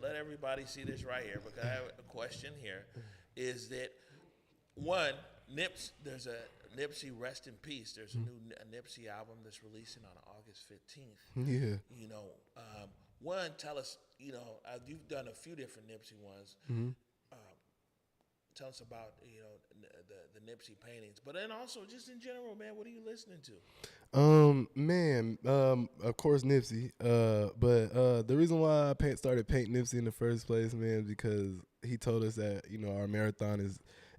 Let everybody see this right here, because I have a question here. Is that one, there's a Nipsey, rest in peace. There's a new Nipsey album that's releasing on August 15th. Yeah. One, tell us, you've done a few different Nipsey ones. Tell us about, the Nipsey paintings. But then also, just in general, man, what are you listening to? Of course, Nipsey. But the reason why I started painting Nipsey in the first place, man, because he told us that, our marathon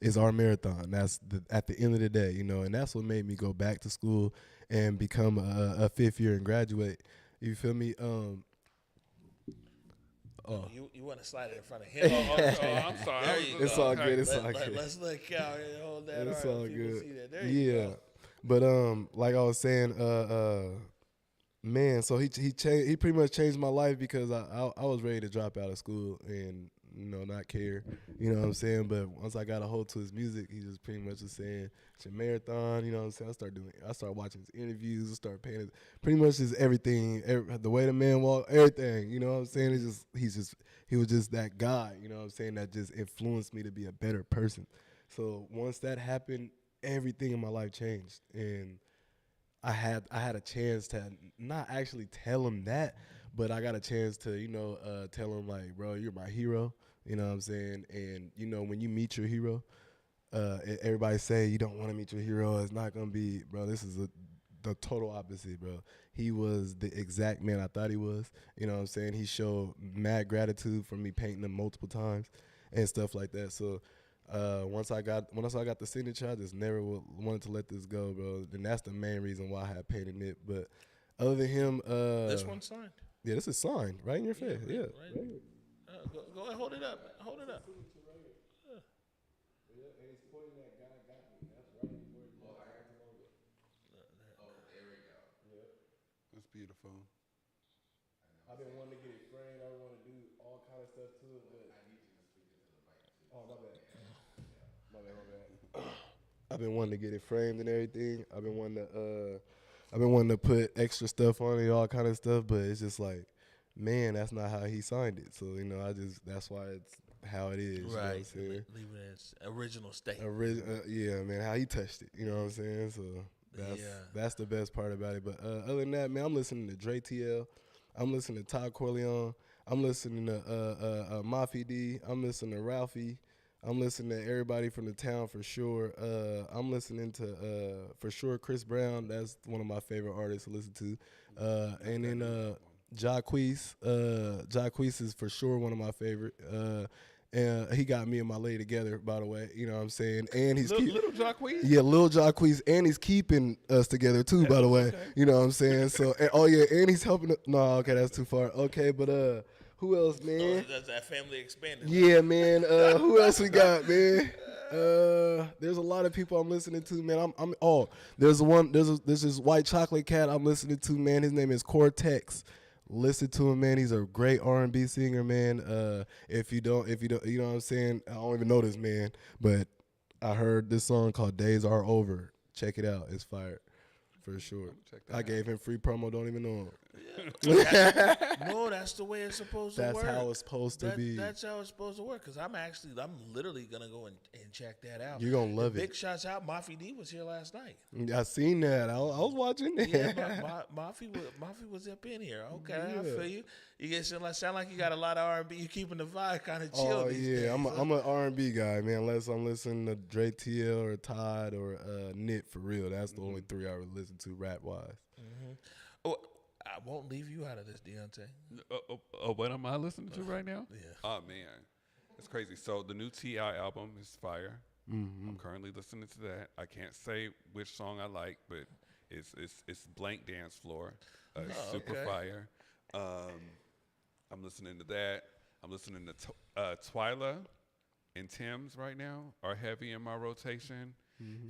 is our marathon. That's at the end of the day, and that's what made me go back to school and become a fifth year and graduate. You feel me? You want to slide it in front of him? I'm sorry. There you It's go. all good. It's all good. Let's let Cal hold that. It's all good. See that. There you go. But like I was saying, man, so he pretty much changed my life, because I was ready to drop out of school and not care, you know what I'm saying. But once I got a hold to his music, he just pretty much was saying it's your marathon, you know what I'm saying. I started watching his interviews, I started painting pretty much just everything, the way the man walked, everything, you know what I'm saying. He was just that guy, you know what I'm saying, that just influenced me to be a better person. So once that happened, everything in my life changed, and I had a chance to not actually tell him that, but I got a chance to tell him, like, bro, you're my hero, you know what I'm saying. And when you meet your hero, everybody say you don't want to meet your hero, it's not gonna be, bro. This is the total opposite, bro. He was the exact man I thought he was, you know what I'm saying. He showed mad gratitude for me painting him multiple times and stuff like that. So once I got the signature, I just never wanted to let this go, bro. And that's the main reason why I had painted it. But other than him, this one's signed. Yeah, this is signed right in your face. Yeah. Right. Go ahead, hold it up. Hold it up. That's beautiful. I've been wanting to get it framed. I want to do all kind of stuff to it, but I need you to speak into the mic too. Oh, my bad. My bad. I've been wanting to get it framed and everything. I've been wanting to put extra stuff on it, all kind of stuff, but it's just like, man, that's not how he signed it. So that's why it's how it is. Right. You know what I'm saying? Leaving it its original state. Yeah, man, how he touched it. You know what I'm saying? So that's the best part about it. But other than that, man, I'm listening to Dre TL. I'm listening to Todd Corleone. I'm listening to Mafia D. I'm listening to Ralphie. I'm listening to everybody from the town for sure. I'm listening to for sure Chris Brown. That's one of my favorite artists to listen to. And then Jacquees. Jacquees is for sure one of my favorite. And he got me and my lady together, by the way. You know what I'm saying? And he's little Jacquees? Yeah, Lil Jacquees, and he's keeping us together too, by the way. Okay. You know what I'm saying? So, and he's helping. No, okay, that's too far. Okay, but who else, man? Does that family expanded? Yeah, man. Who else we got, man? There's a lot of people I'm listening to, man. There's this white chocolate cat I'm listening to, man. His name is Cortex. Listen to him, man. He's a great R&B singer, man. If you don't, you know what I'm saying? I don't even know this man, but I heard this song called Days Are Over. Check it out. It's fire, for sure. I gave him free promo. Don't even know him. No, that's the way it's supposed to work. That's how it's supposed to be. That's how it's supposed to work. Because I'm literally gonna go and check that out. You're gonna love Big it. shouts out. Mafi D was here last night. I seen that. I was watching that. Yeah, Mafi was up in here. Okay, I feel you. You get sound like you got a lot of R&B. You keeping the vibe kind of chill. Oh these yeah, days, I'm an R&B guy, man. Unless I'm listening to Dre TL or Todd or Nip for real. That's the only three I would listen to rap wise. Oh, I won't leave you out of this, Deontay. What am I listening to right now? Yeah. Oh man, it's crazy. So the new T.I. album is fire. Mm-hmm. I'm currently listening to that. I can't say which song I like, but it's Blank Dance Floor. Super fire. I'm listening to that. I'm listening to Twyla and Tim's right now are heavy in my rotation,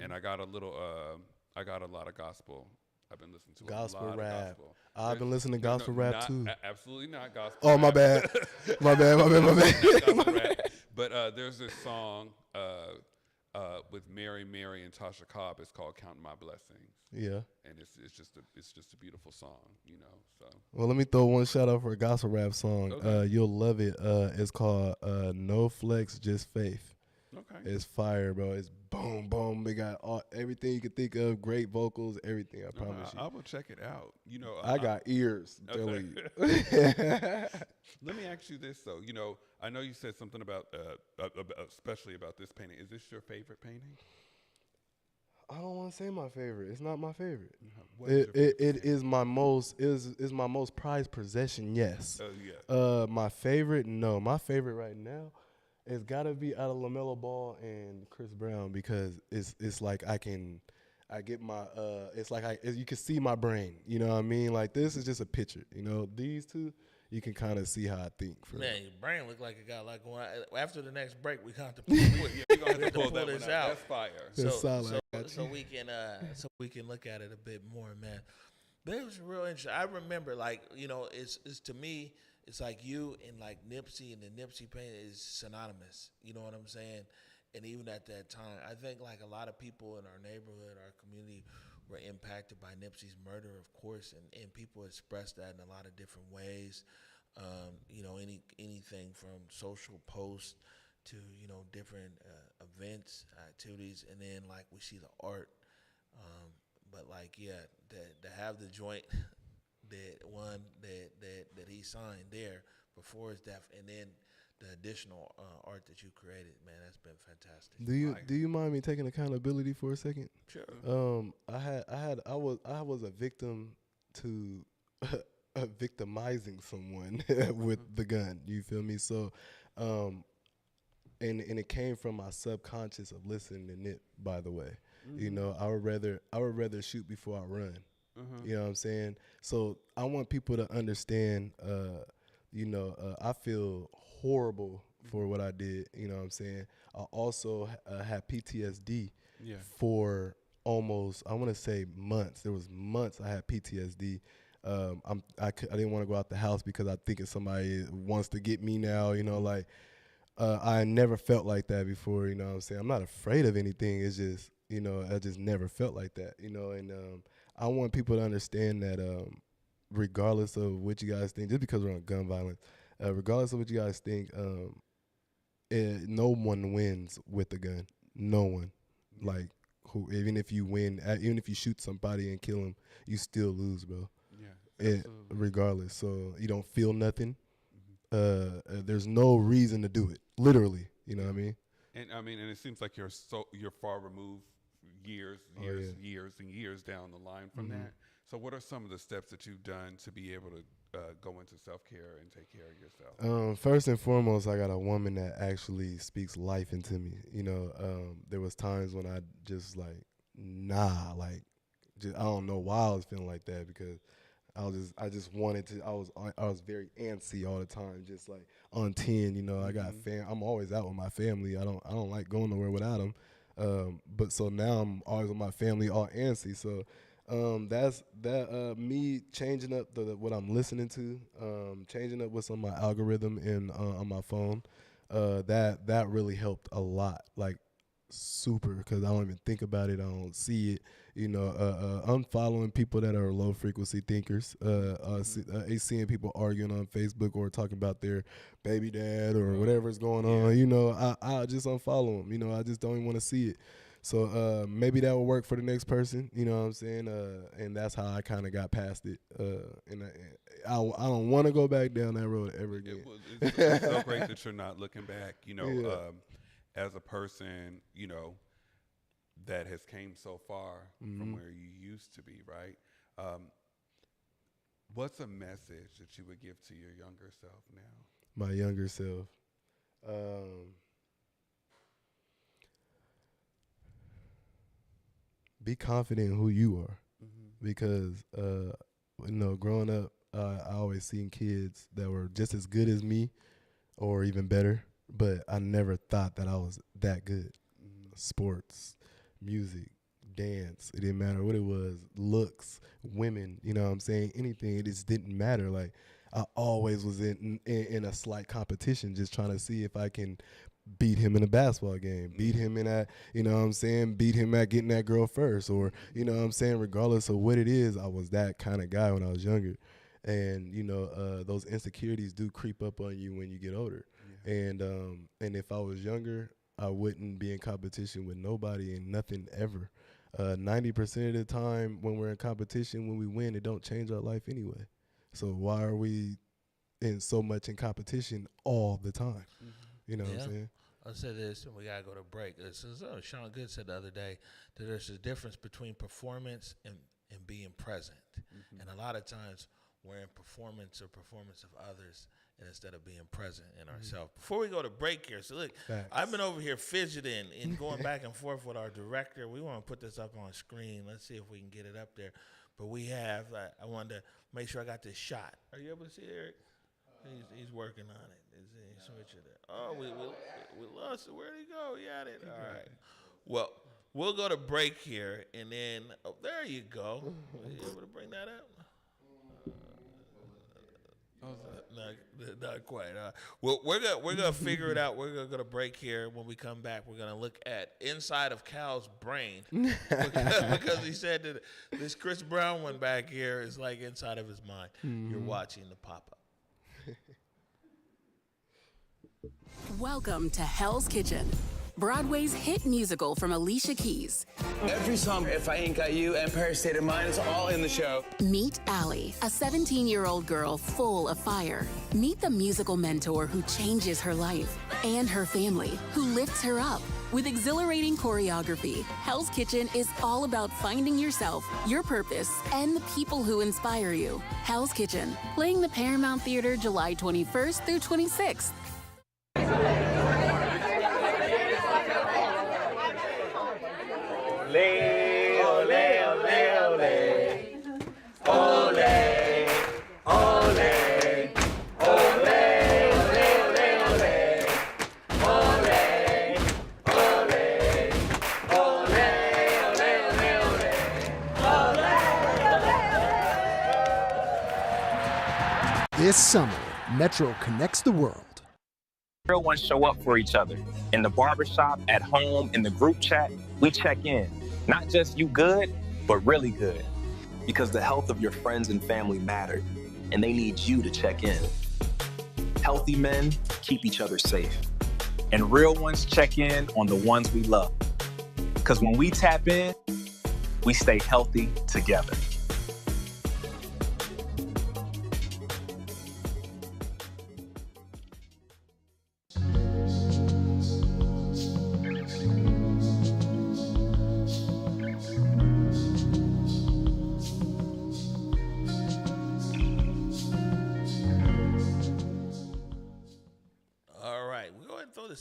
and I got a lot of gospel. I've been listening to Gospel a lot rap. of gospel. I've been listening to gospel rap too. Absolutely not gospel. Oh, my bad. my bad. Gospel rap. But there's this song with Mary and Tasha Cobb. It's called "Counting My Blessings." Yeah. And it's just a beautiful song, you know. So. Well, let me throw one shout out for a gospel rap song. Okay. You'll love it. It's called "No Flex, Just Faith." Okay. It's fire, bro. It's boom, boom. They got everything you could think of. Great vocals, everything. I promise you. I will check it out. You know, I got ears. I'm telling you. Let me ask you this though. You know, I know you said something about, especially about this painting. Is this your favorite painting? I don't want to say my favorite. It's not my favorite. It is my most is my most prized possession. Yes. Yeah. My favorite. No, my favorite right now. It's gotta be out of LaMelo Ball and Chris Brown because it's like I get my it's like you can see my brain. You know what I mean? Like this is just a picture. You know these two. You can kind of see how I think. Man, your brain look like it got a lot going on. After the next break, we got to pull this out. That's fire. So we can look at it a bit more, man. But it was real interesting. I remember, like, you know, it's to me, it's like you and like Nipsey and the Nipsey painting is synonymous. You know what I'm saying? And even at that time, I think like a lot of people in our neighborhood, our community, were impacted by Nipsey's murder, of course, and people expressed that in a lot of different ways. You know, anything from social posts to, you know, different events, activities, and then like we see the art. But like, yeah, to have the joint that he signed there before his death, and then the additional art that you created, man, that's been fantastic. Do you mind me taking accountability for a second? Sure. I was a victim to victimizing someone with the gun. You feel me? So, and it came from my subconscious of listening to Nip. By the way, you know, I would rather shoot before I run. You know what I'm saying? So I want people to understand. You know, I feel horrible for what I did. You know what I'm saying? I also had PTSD for almost, I want to say months. There was months I had PTSD. I didn't want to go out the house because I think if somebody wants to get me now, you know, like I never felt like that before. You know what I'm saying? I'm not afraid of anything. It's just, you know, I just never felt like that. You know, and I want people to understand that regardless of what you guys think, just because we're on gun violence, regardless of what you guys think, no one wins with a gun. No one. Like, even if you win, even if you shoot somebody and kill them, you still lose, bro. Yeah, regardless. So you don't feel nothing. There's no reason to do it. Literally, you know what I mean? And I mean, and it seems like you're far removed, years and years down the line from that. So what are some of the steps that you've done to be able to go into self-care and take care of yourself? First and foremost, I got a woman that actually speaks life into me. You know, there was times when I just like, I don't know why I was feeling like that because I just wanted to. I was very antsy all the time, just like on 10. You know, I got I'm always out with my family. I don't like going nowhere without them. But so now I'm always with my family, all antsy. So. That's me changing up what I'm listening to, changing up what's on my algorithm and on my phone. That really helped a lot. Like super because I don't even think about it. I don't see it. Unfollowing people that are low frequency thinkers. Seeing people arguing on Facebook or talking about their baby dad or whatever's going on. I just unfollow them. I just don't even want to see it. So maybe that will work for the next person. You know what I'm saying? And that's how I kind of got past it. And I don't want to go back down that road ever again. It's so great that you're not looking back. As a person, that has came so far from where you used to be, right? What's a message that you would give to your younger self now? My younger self. Be confident in who you are, because growing up, I always seen kids that were just as good as me, or even better, but I never thought that I was that good. Sports, music, dance, it didn't matter what it was, looks, women, you know what I'm saying, anything, it just didn't matter. Like, I always was in a slight competition, just trying to see if I can beat him in a basketball game, beat him in that, beat him at getting that girl first, or, regardless of what it is, I was that kind of guy when I was younger. And, those insecurities do creep up on you when you get older. Yeah. And if I was younger, I wouldn't be in competition with nobody and nothing ever. 90% of the time when we're in competition, when we win, it don't change our life anyway. So why are we so much in competition all the time? You know what I'm saying? I'll say this, and we got to go to break. Sean Good said the other day that there's a difference between performance and being present. And a lot of times we're in performance of others and instead of being present in ourselves. Before we go to break here, so look, Facts. I've been over here fidgeting and going back and forth with our director. We want to put this up on screen. Let's see if we can get it up there. But we have, I wanted to make sure I got this shot. Are you able to see it, Eric? He's working on it. He's switching it. Oh, we lost it. Where'd he go? He had it. All right. Well, we'll go to break here, and then there you go. Are you able to bring that up? Not quite. Well, we're gonna figure it out. We're gonna go to break here. When we come back, we're gonna look at inside of Cal's brain because he said that this Chris Brown one back here is like inside of his mind. You're watching the pop-up. Welcome to Hell's Kitchen, Broadway's hit musical from Alicia Keys. Every song, If I Ain't Got You, Empire State of Mind, is all in the show. Meet Allie, a 17-year-old girl full of fire. Meet the musical mentor who changes her life and her family, who lifts her up. With exhilarating choreography, Hell's Kitchen is all about finding yourself, your purpose, and the people who inspire you. Hell's Kitchen, playing the Paramount Theater July 21st through 26th. This summer, Metro connects the world. Real ones show up for each other. In the barbershop, at home, in the group chat, we check in. Not just you good, but really good. Because the health of your friends and family matter, and they need you to check in. Healthy men keep each other safe. And real ones check in on the ones we love. Because when we tap in, we stay healthy together.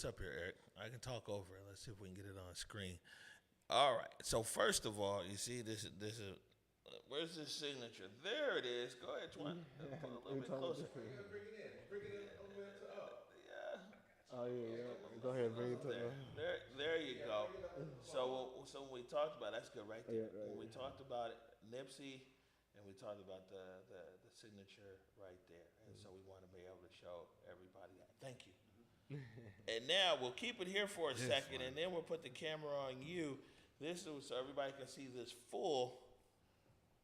Up here, Eric. I can talk over it. Let's see if we can get it on screen. All right. So first of all, you see this is where's this signature? There it is. Go ahead, Twan. Pull it a little bit closer. Bring it in. Bring it in. Yeah. Oh yeah. Go ahead. Bring it to there you go. So when we talked about that's good right there. When we talked about Nipsey, and we talked about the signature right there, and so we want to be able to show everybody that. Thank you. And now we'll keep it here for a second, and then we'll put the camera on you. This is so everybody can see this full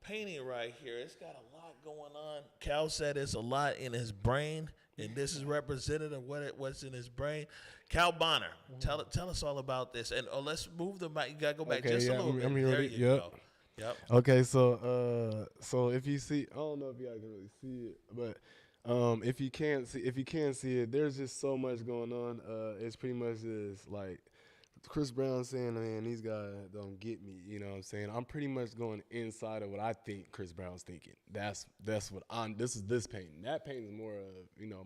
painting right here. It's got a lot going on. Cal said it's a lot in his brain, and this is representative of what's in his brain. Cal Bonner, tell us all about this. And let's move the mic. You gotta go back just a little bit. There you go. Yep. Okay, so if you see, I don't know if you guys can really see it, but if you can't see it, there's just so much going on. It's pretty much just like Chris Brown saying, man, these guys don't get me. You know what I'm saying? I'm pretty much going inside of what I think Chris Brown's thinking. That's what this painting. That painting is more of,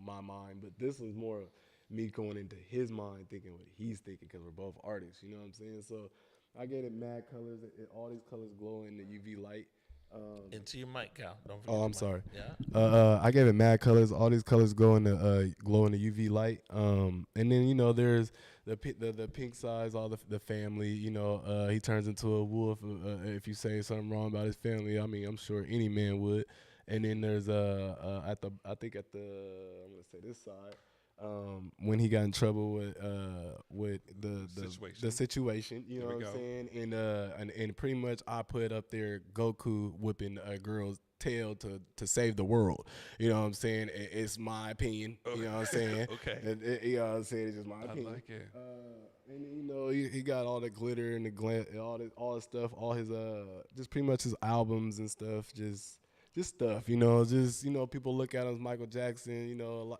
my mind, but this is more of me going into his mind, thinking what he's thinking, because we're both artists. You know what I'm saying? So I gave it mad colors. All these colors glow in the UV light. Into your mic, Cal. Don't forget. Oh, I'm sorry. Yeah. I gave it mad colors. All these colors glow in the UV light. And then there's the pink size, all the family. He turns into a wolf if you say something wrong about his family. I mean, I'm sure any man would. And then there's I'm gonna say this side. When he got in trouble with the situation, you know what I'm saying, and pretty much I put up there Goku whipping a girl's tail to save the world. You know what I'm saying? It's my opinion. Okay. You know what I'm saying? Okay. You know what I'm saying? It's just my opinion. I like it. And he got all the glitter and the all the stuff, all his just pretty much his albums and stuff, just stuff, people look at him as Michael Jackson,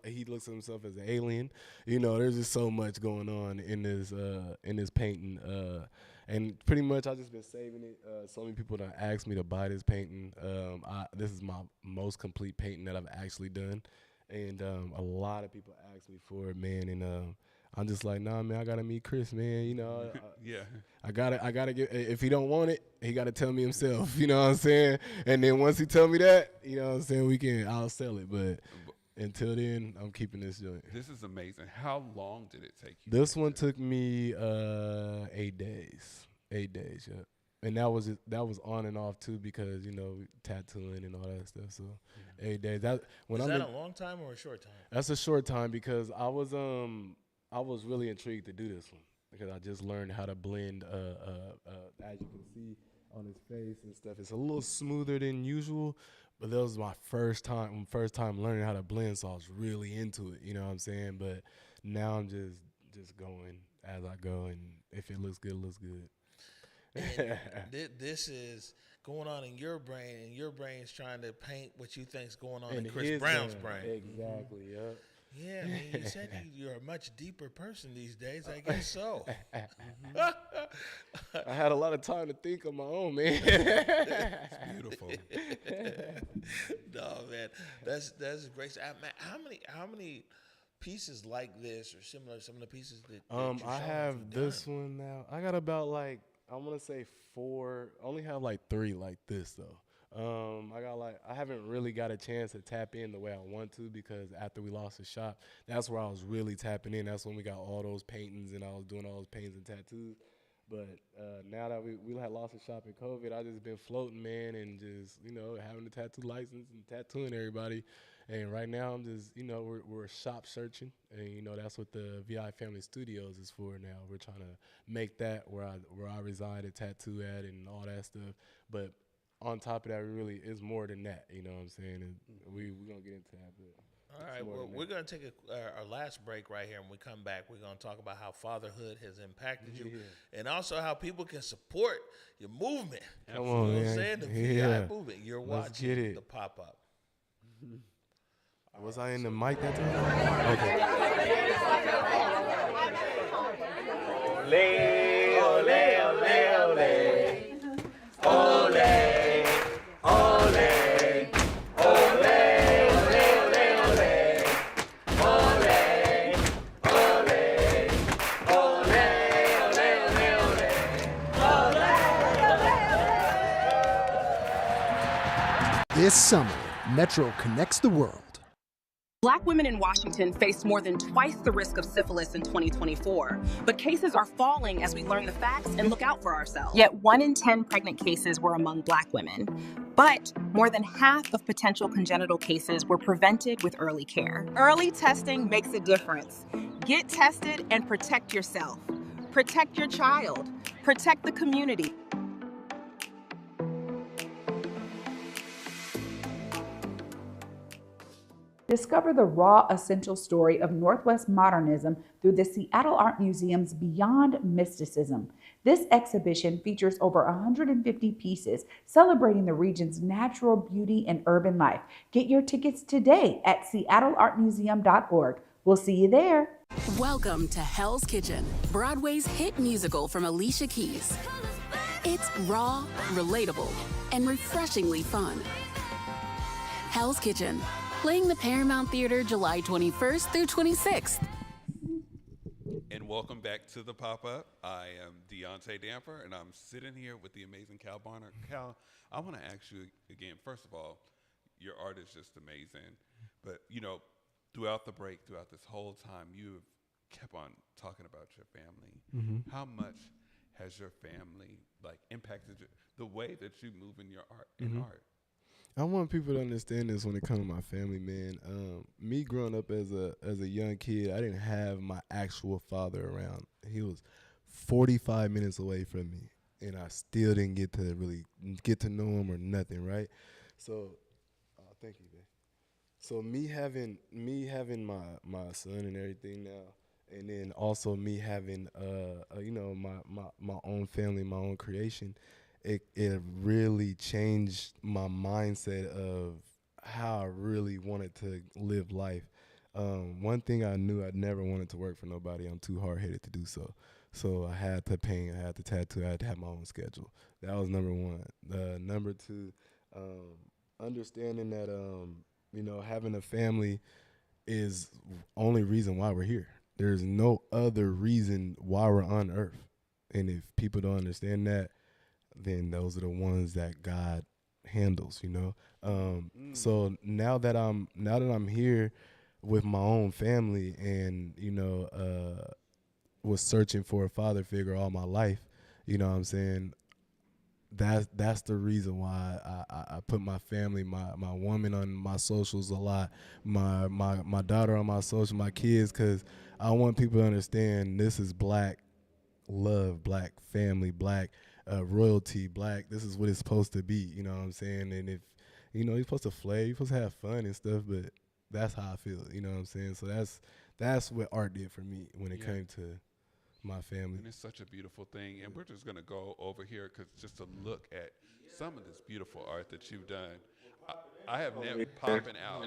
he looks at himself as an alien. There's just so much going on in this painting. And pretty much I just been saving it. So many people done asked me to buy this painting. This is my most complete painting that I've actually done. And a lot of people ask me for it, man. And I'm just like, nah, man, I gotta meet Chris, man. Yeah. I gotta get. If he don't want it, he gotta tell me himself. You know what I'm saying? And then once he tell me that, you know what I'm saying, I'll sell it. But until then, I'm keeping this joint. This is amazing. How long did it take you? This one took me 8 days. 8 days, yeah. And that was on and off too, because tattooing and all that stuff. So 8 days. Is that a long time or a short time? That's a short time, because I was really intrigued to do this one, because I just learned how to blend, as you can see on his face and stuff. It's a little smoother than usual, but that was my first time learning how to blend, so I was really into it, you know what I'm saying? But now I'm just going as I go, and if it looks good, it looks good. And this is going on in your brain, and your brain's trying to paint what you think's going on in Chris Brown's brain. Exactly, yeah. Yeah, I mean, you said you're a much deeper person these days. I guess so. I had a lot of time to think on my own, man. It's beautiful. No, man, that's great. How many pieces like this or similar? Some of the pieces that I have this one now. I got about I want to say 4. I only have 3 like this though. I haven't really got a chance to tap in the way I want to, because after we lost the shop, that's where I was really tapping in. That's when we got all those paintings, and I was doing all those paintings and tattoos. But now that we had lost the shop in COVID, I just been floating, man, and just having the tattoo license and tattooing everybody. And right now I'm just we're shop searching, and that's what the VI Family Studios is for now. We're trying to make that where I reside, a tattoo at, and all that stuff. But on top of that, really, it's more than that. You know what I'm saying? And we're going to get into that. But all right, well, we're going to take our last break right here. When we come back, we're going to talk about how fatherhood has impacted you, and also how people can support your movement. Come on, man. Saying? The VI movement. You're watching the pop-up. Was I in the mic that time? Okay. Ole, ole, ole, ole. Ole, ole, ole, ole, ole, ole. This summer, Metro connects the world. Black women in Washington face more than twice the risk of syphilis in 2024, but cases are falling as we learn the facts and look out for ourselves. Yet 1 in 10 pregnant cases were among Black women. But more than half of potential congenital cases were prevented with early care. Early testing makes a difference. Get tested and protect yourself. Protect your child. Protect the community. Discover the raw, essential story of Northwest modernism through the Seattle Art Museum's Beyond Mysticism. This exhibition features over 150 pieces celebrating the region's natural beauty and urban life. Get your tickets today at seattleartmuseum.org. We'll see you there. Welcome to Hell's Kitchen, Broadway's hit musical from Alicia Keys. It's raw, relatable, and refreshingly fun. Hell's Kitchen, playing the Paramount Theater July 21st through 26th. And welcome back to the pop-up. I am Deontay Damper, and I'm sitting here with the amazing Cal Barner. Cal, I want to ask you again, first of all, your art is just amazing. But, you know, throughout the break, throughout this whole time, you've kept on talking about your family. Mm-hmm. How much has your family, like, impacted the way that you move in your art, in art? I want people to understand this when it comes to my family, man. Me growing up as a young kid, I didn't have my actual father around. He was 45 minutes away from me, and I still didn't get to really get to know him or nothing, right? So, thank you, babe. So me having my son and everything now, and then also me having you know, my own family, my own creation. It really changed my mindset of how I really wanted to live life. One thing I knew, I never wanted to work for nobody. I'm too hard-headed to do so. So I had to paint, I had to tattoo, I had to have my own schedule. That was number one. Number two, understanding that, you know, having a family is only reason why we're here. There's no other reason why we're on earth. And if people don't understand that, then those are the ones that God handles, you know. So now that I'm here with my own family, and you know, was searching for a father figure all my life, you know what I'm saying? That's the reason why I put my family, my woman on my socials a lot, my daughter on my social, my kids, because I want people to understand this is Black love, Black family, Black royalty, Black. This is what it's supposed to be. You know what I'm saying? And if you know, you're supposed to play, you're supposed to have fun and stuff, but that's how I feel. You know what I'm saying? So that's what art did for me when it came to my family. And it's such a beautiful thing. And we're just gonna go over here because just to look at some of this beautiful art that you've done. I have never popping out.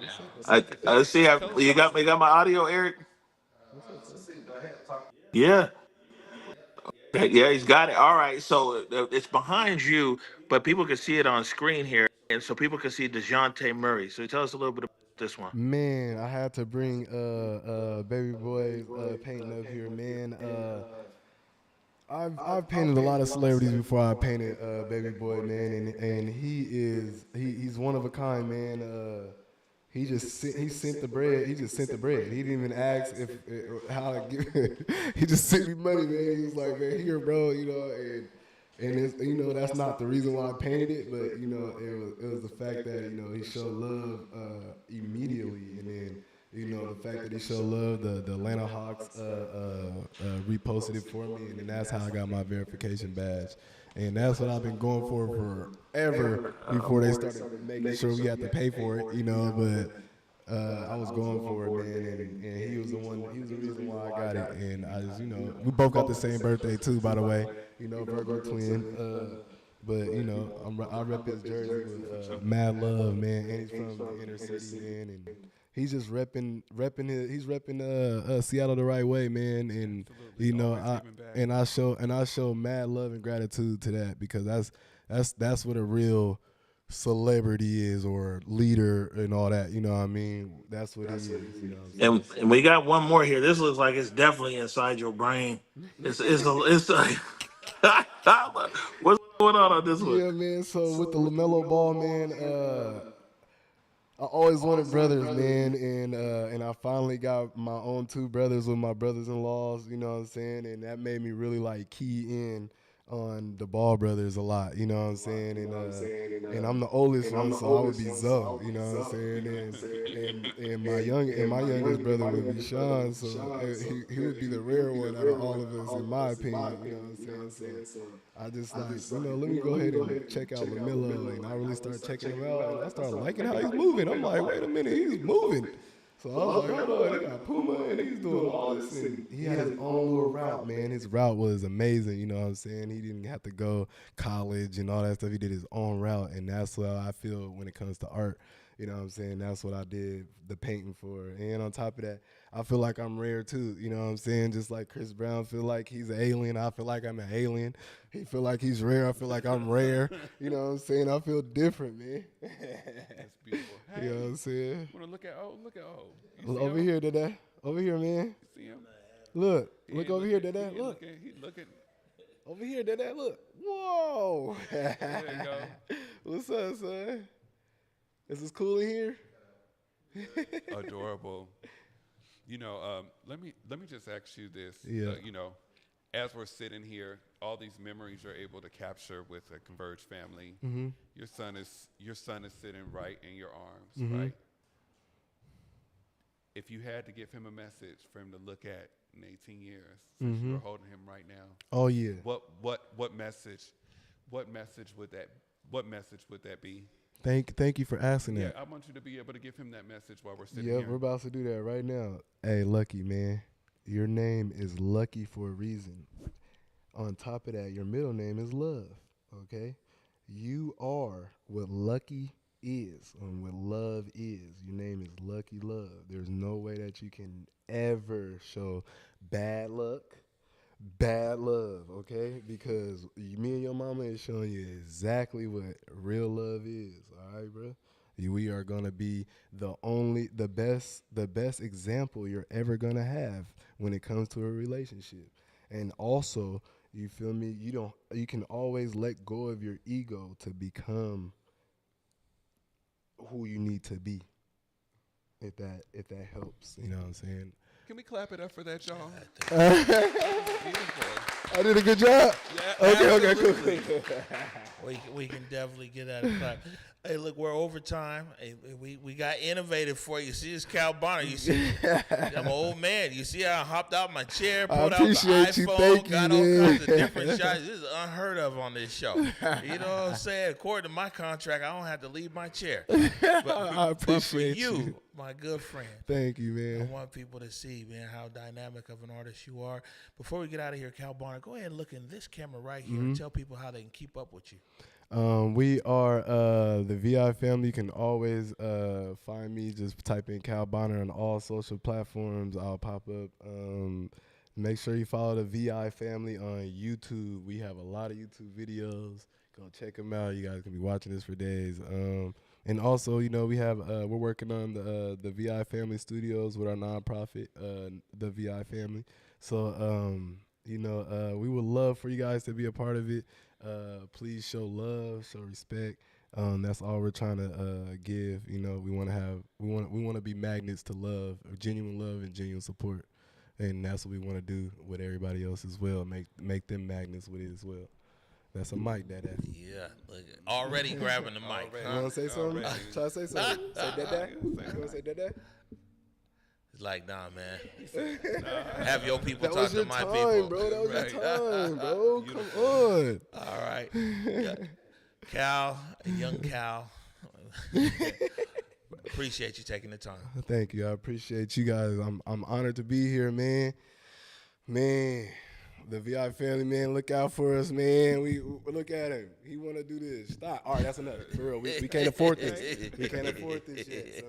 I see. You got my audio, Eric. Yeah. Yeah, he's got it. All right, so it's behind you, but people can see it on screen here, and so people can see DeJounte Murray. So tell us a little bit about this one. Man, I had to bring baby boy painting up here, man. I've painted a lot of celebrities before I painted baby boy, man, and he's one of a kind, man. He sent the bread. He just sent the bread. He didn't even ask if how to give it. He just sent me money, man. He was like, man, here, bro, you know, and it's, you know, that's not the reason why I painted it, but you know, it was the fact that, you know, he showed love immediately, and then, you know, the fact that he showed love, the Atlanta Hawks reposted it for me, and then that's how I got my verification badge. And that's what I've been going for forever before they started making sure we had to pay for it, you know. But I was going for it, man, and he was the one. He was the reason why I got it. And I just, you know, we both got the same birthday too, by the way. You know, Virgo twin. But you know, I rep his jersey with mad love, man, and he's from the inner city, man, and he's just repping Seattle the right way, man, and you know, I show mad love and gratitude to that, because that's what a real celebrity is, or leader and all that. You know what I mean? That's what he is. You know And we got one more here. This looks like it's definitely inside your brain. It's what's going on this one? Yeah, man. So with the LaMelo Ball, man, I always wanted brothers, man, and I finally got my own two brothers with my brothers-in-laws, you know what I'm saying? And that made me really like key in on the Ball brothers a lot, you know what I'm saying? And I'm the oldest one, so I would be Zoe, you know what I'm saying? And my youngest brother would be Sean, so he would be the rare one out of all of us, in my opinion, you know what I'm saying? So I just like, let me go ahead and check out LaMelo, and I really started checking him out, and I started liking how he's moving. I'm like, wait a minute, he's moving. So I was like, hold on, he got Puma and he's doing all this. And he had his own little route, man. His route was amazing, you know what I'm saying? He didn't have to go college and all that stuff. He did his own route, and that's what I feel when it comes to art. You know what I'm saying? That's what I did the painting for. And on top of that, I feel like I'm rare too. You know what I'm saying? Just like Chris Brown feel like he's an alien, I feel like I'm an alien. He feel like he's rare, I feel like I'm rare. You know what I'm saying? I feel different, man. That's beautiful. Hey, you know what I'm saying? Wanna look at Over here, Dada. Over here, man. You see him? Look over here, Dada. Look. He's looking. Over here, Dada. Look. Whoa. There you go. What's up, son? Is this cool in here? Adorable. Let me just ask you this. Yeah. As we're sitting here, all these memories you're able to capture with a Converge family. Mm-hmm. Your son is sitting right in your arms, Mm-hmm. right? If you had to give him a message for him to look at in 18 years, since Mm-hmm. you're holding him right now. Oh yeah. What message would that be? Thank you for asking that. Yeah, I want you to be able to give him that message while we're sitting Yeah, here. we're about to do that right now. Hey, Lucky, man. Your name is Lucky for a reason. On top of that, your middle name is Love, okay? You are what Lucky is and what love is. Your name is Lucky Love. There's no way that you can ever show bad luck, bad love, okay? Because me and your mama is showing you exactly what real love is, all right, bro? We are gonna be the best example you're ever gonna have when it comes to a relationship. And also, you feel me? You can always let go of your ego to become who you need to be. If that helps, you know what I'm saying? Can we clap it up for that, y'all? I did a good job. Yeah, okay, absolutely. cool. We can definitely get that a clap. Hey, look, we're over time. Hey, we got innovative for you. See this Cal Bonner. You see, I'm an old man. You see how I hopped out my chair, pulled out the iPhone, Thank got you, all man. kinds of different shots. This is unheard of on this show. You know what I'm saying? According to my contract, I don't have to leave my chair. I appreciate but for you, my good friend. Thank you, I man. want people to see, man, how dynamic of an artist you are. Before we get out of here, Cal Bonner, go ahead and look in this camera right here and tell people how they can keep up with you. We are the VI family. You can always find me. Just type in Cal Bonner on all social platforms. I'll pop up. Make sure you follow the VI family on YouTube. We have a lot of YouTube videos. Go check them out. You guys can be watching this for days. And also, we have we're working on the VI Family Studios with our nonprofit, the VI Family. So we would love for you guys to be a part of it. Please show love, show respect. That's all we're trying to give. We want to be magnets to love and genuine support, and that's what we want to do with everybody else as well. Make them magnets with it as well. That's a mic, Dada. Yeah, look, already grabbing the mic. You want to say something? Try to say something. Say Dada. You want to say Dada? It's like, nah, man. Have your people That talk was to your my time, people. bro. That was Right. your time, bro. Come on. All right. Yeah. Cal, young Cal. Appreciate you taking the time. Thank you. I appreciate you guys. I'm honored to be here, man. Man, the VI family, man, look out for us, man. We look at him. He want to do this. Stop. All right, that's enough. For real. We can't afford this. We can't afford this yet, son.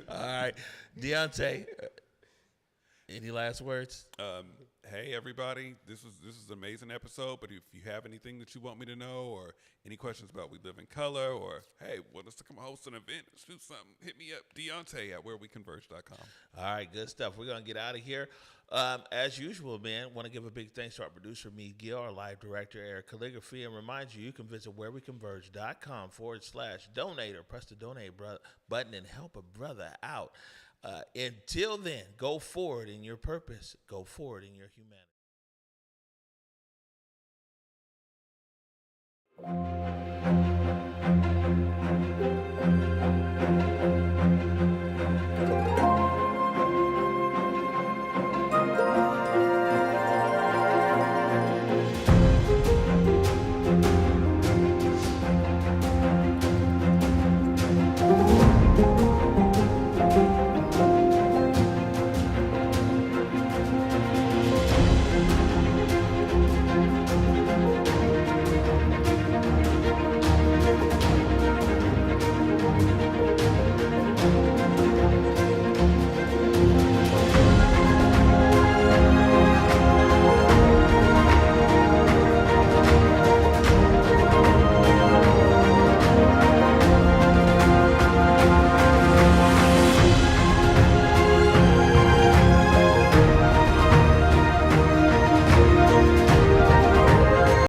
All right. Deontay, any last words? Hey everybody, this is an amazing episode, but if you have anything that you want me to know or any questions about We Live in Color or hey, want us to come host an event, shoot something, hit me up, Deontay at whereweconverge.com. All right, good stuff. We're going to get out of here. As usual, man, want to give a big thanks to our producer, me, Gil, our live director, Eric Calligraphy, and remind you can visit whereweconverge.com/donate or press the donate button and help a brother out. Until then, go forward in your purpose. Go forward in your humanity.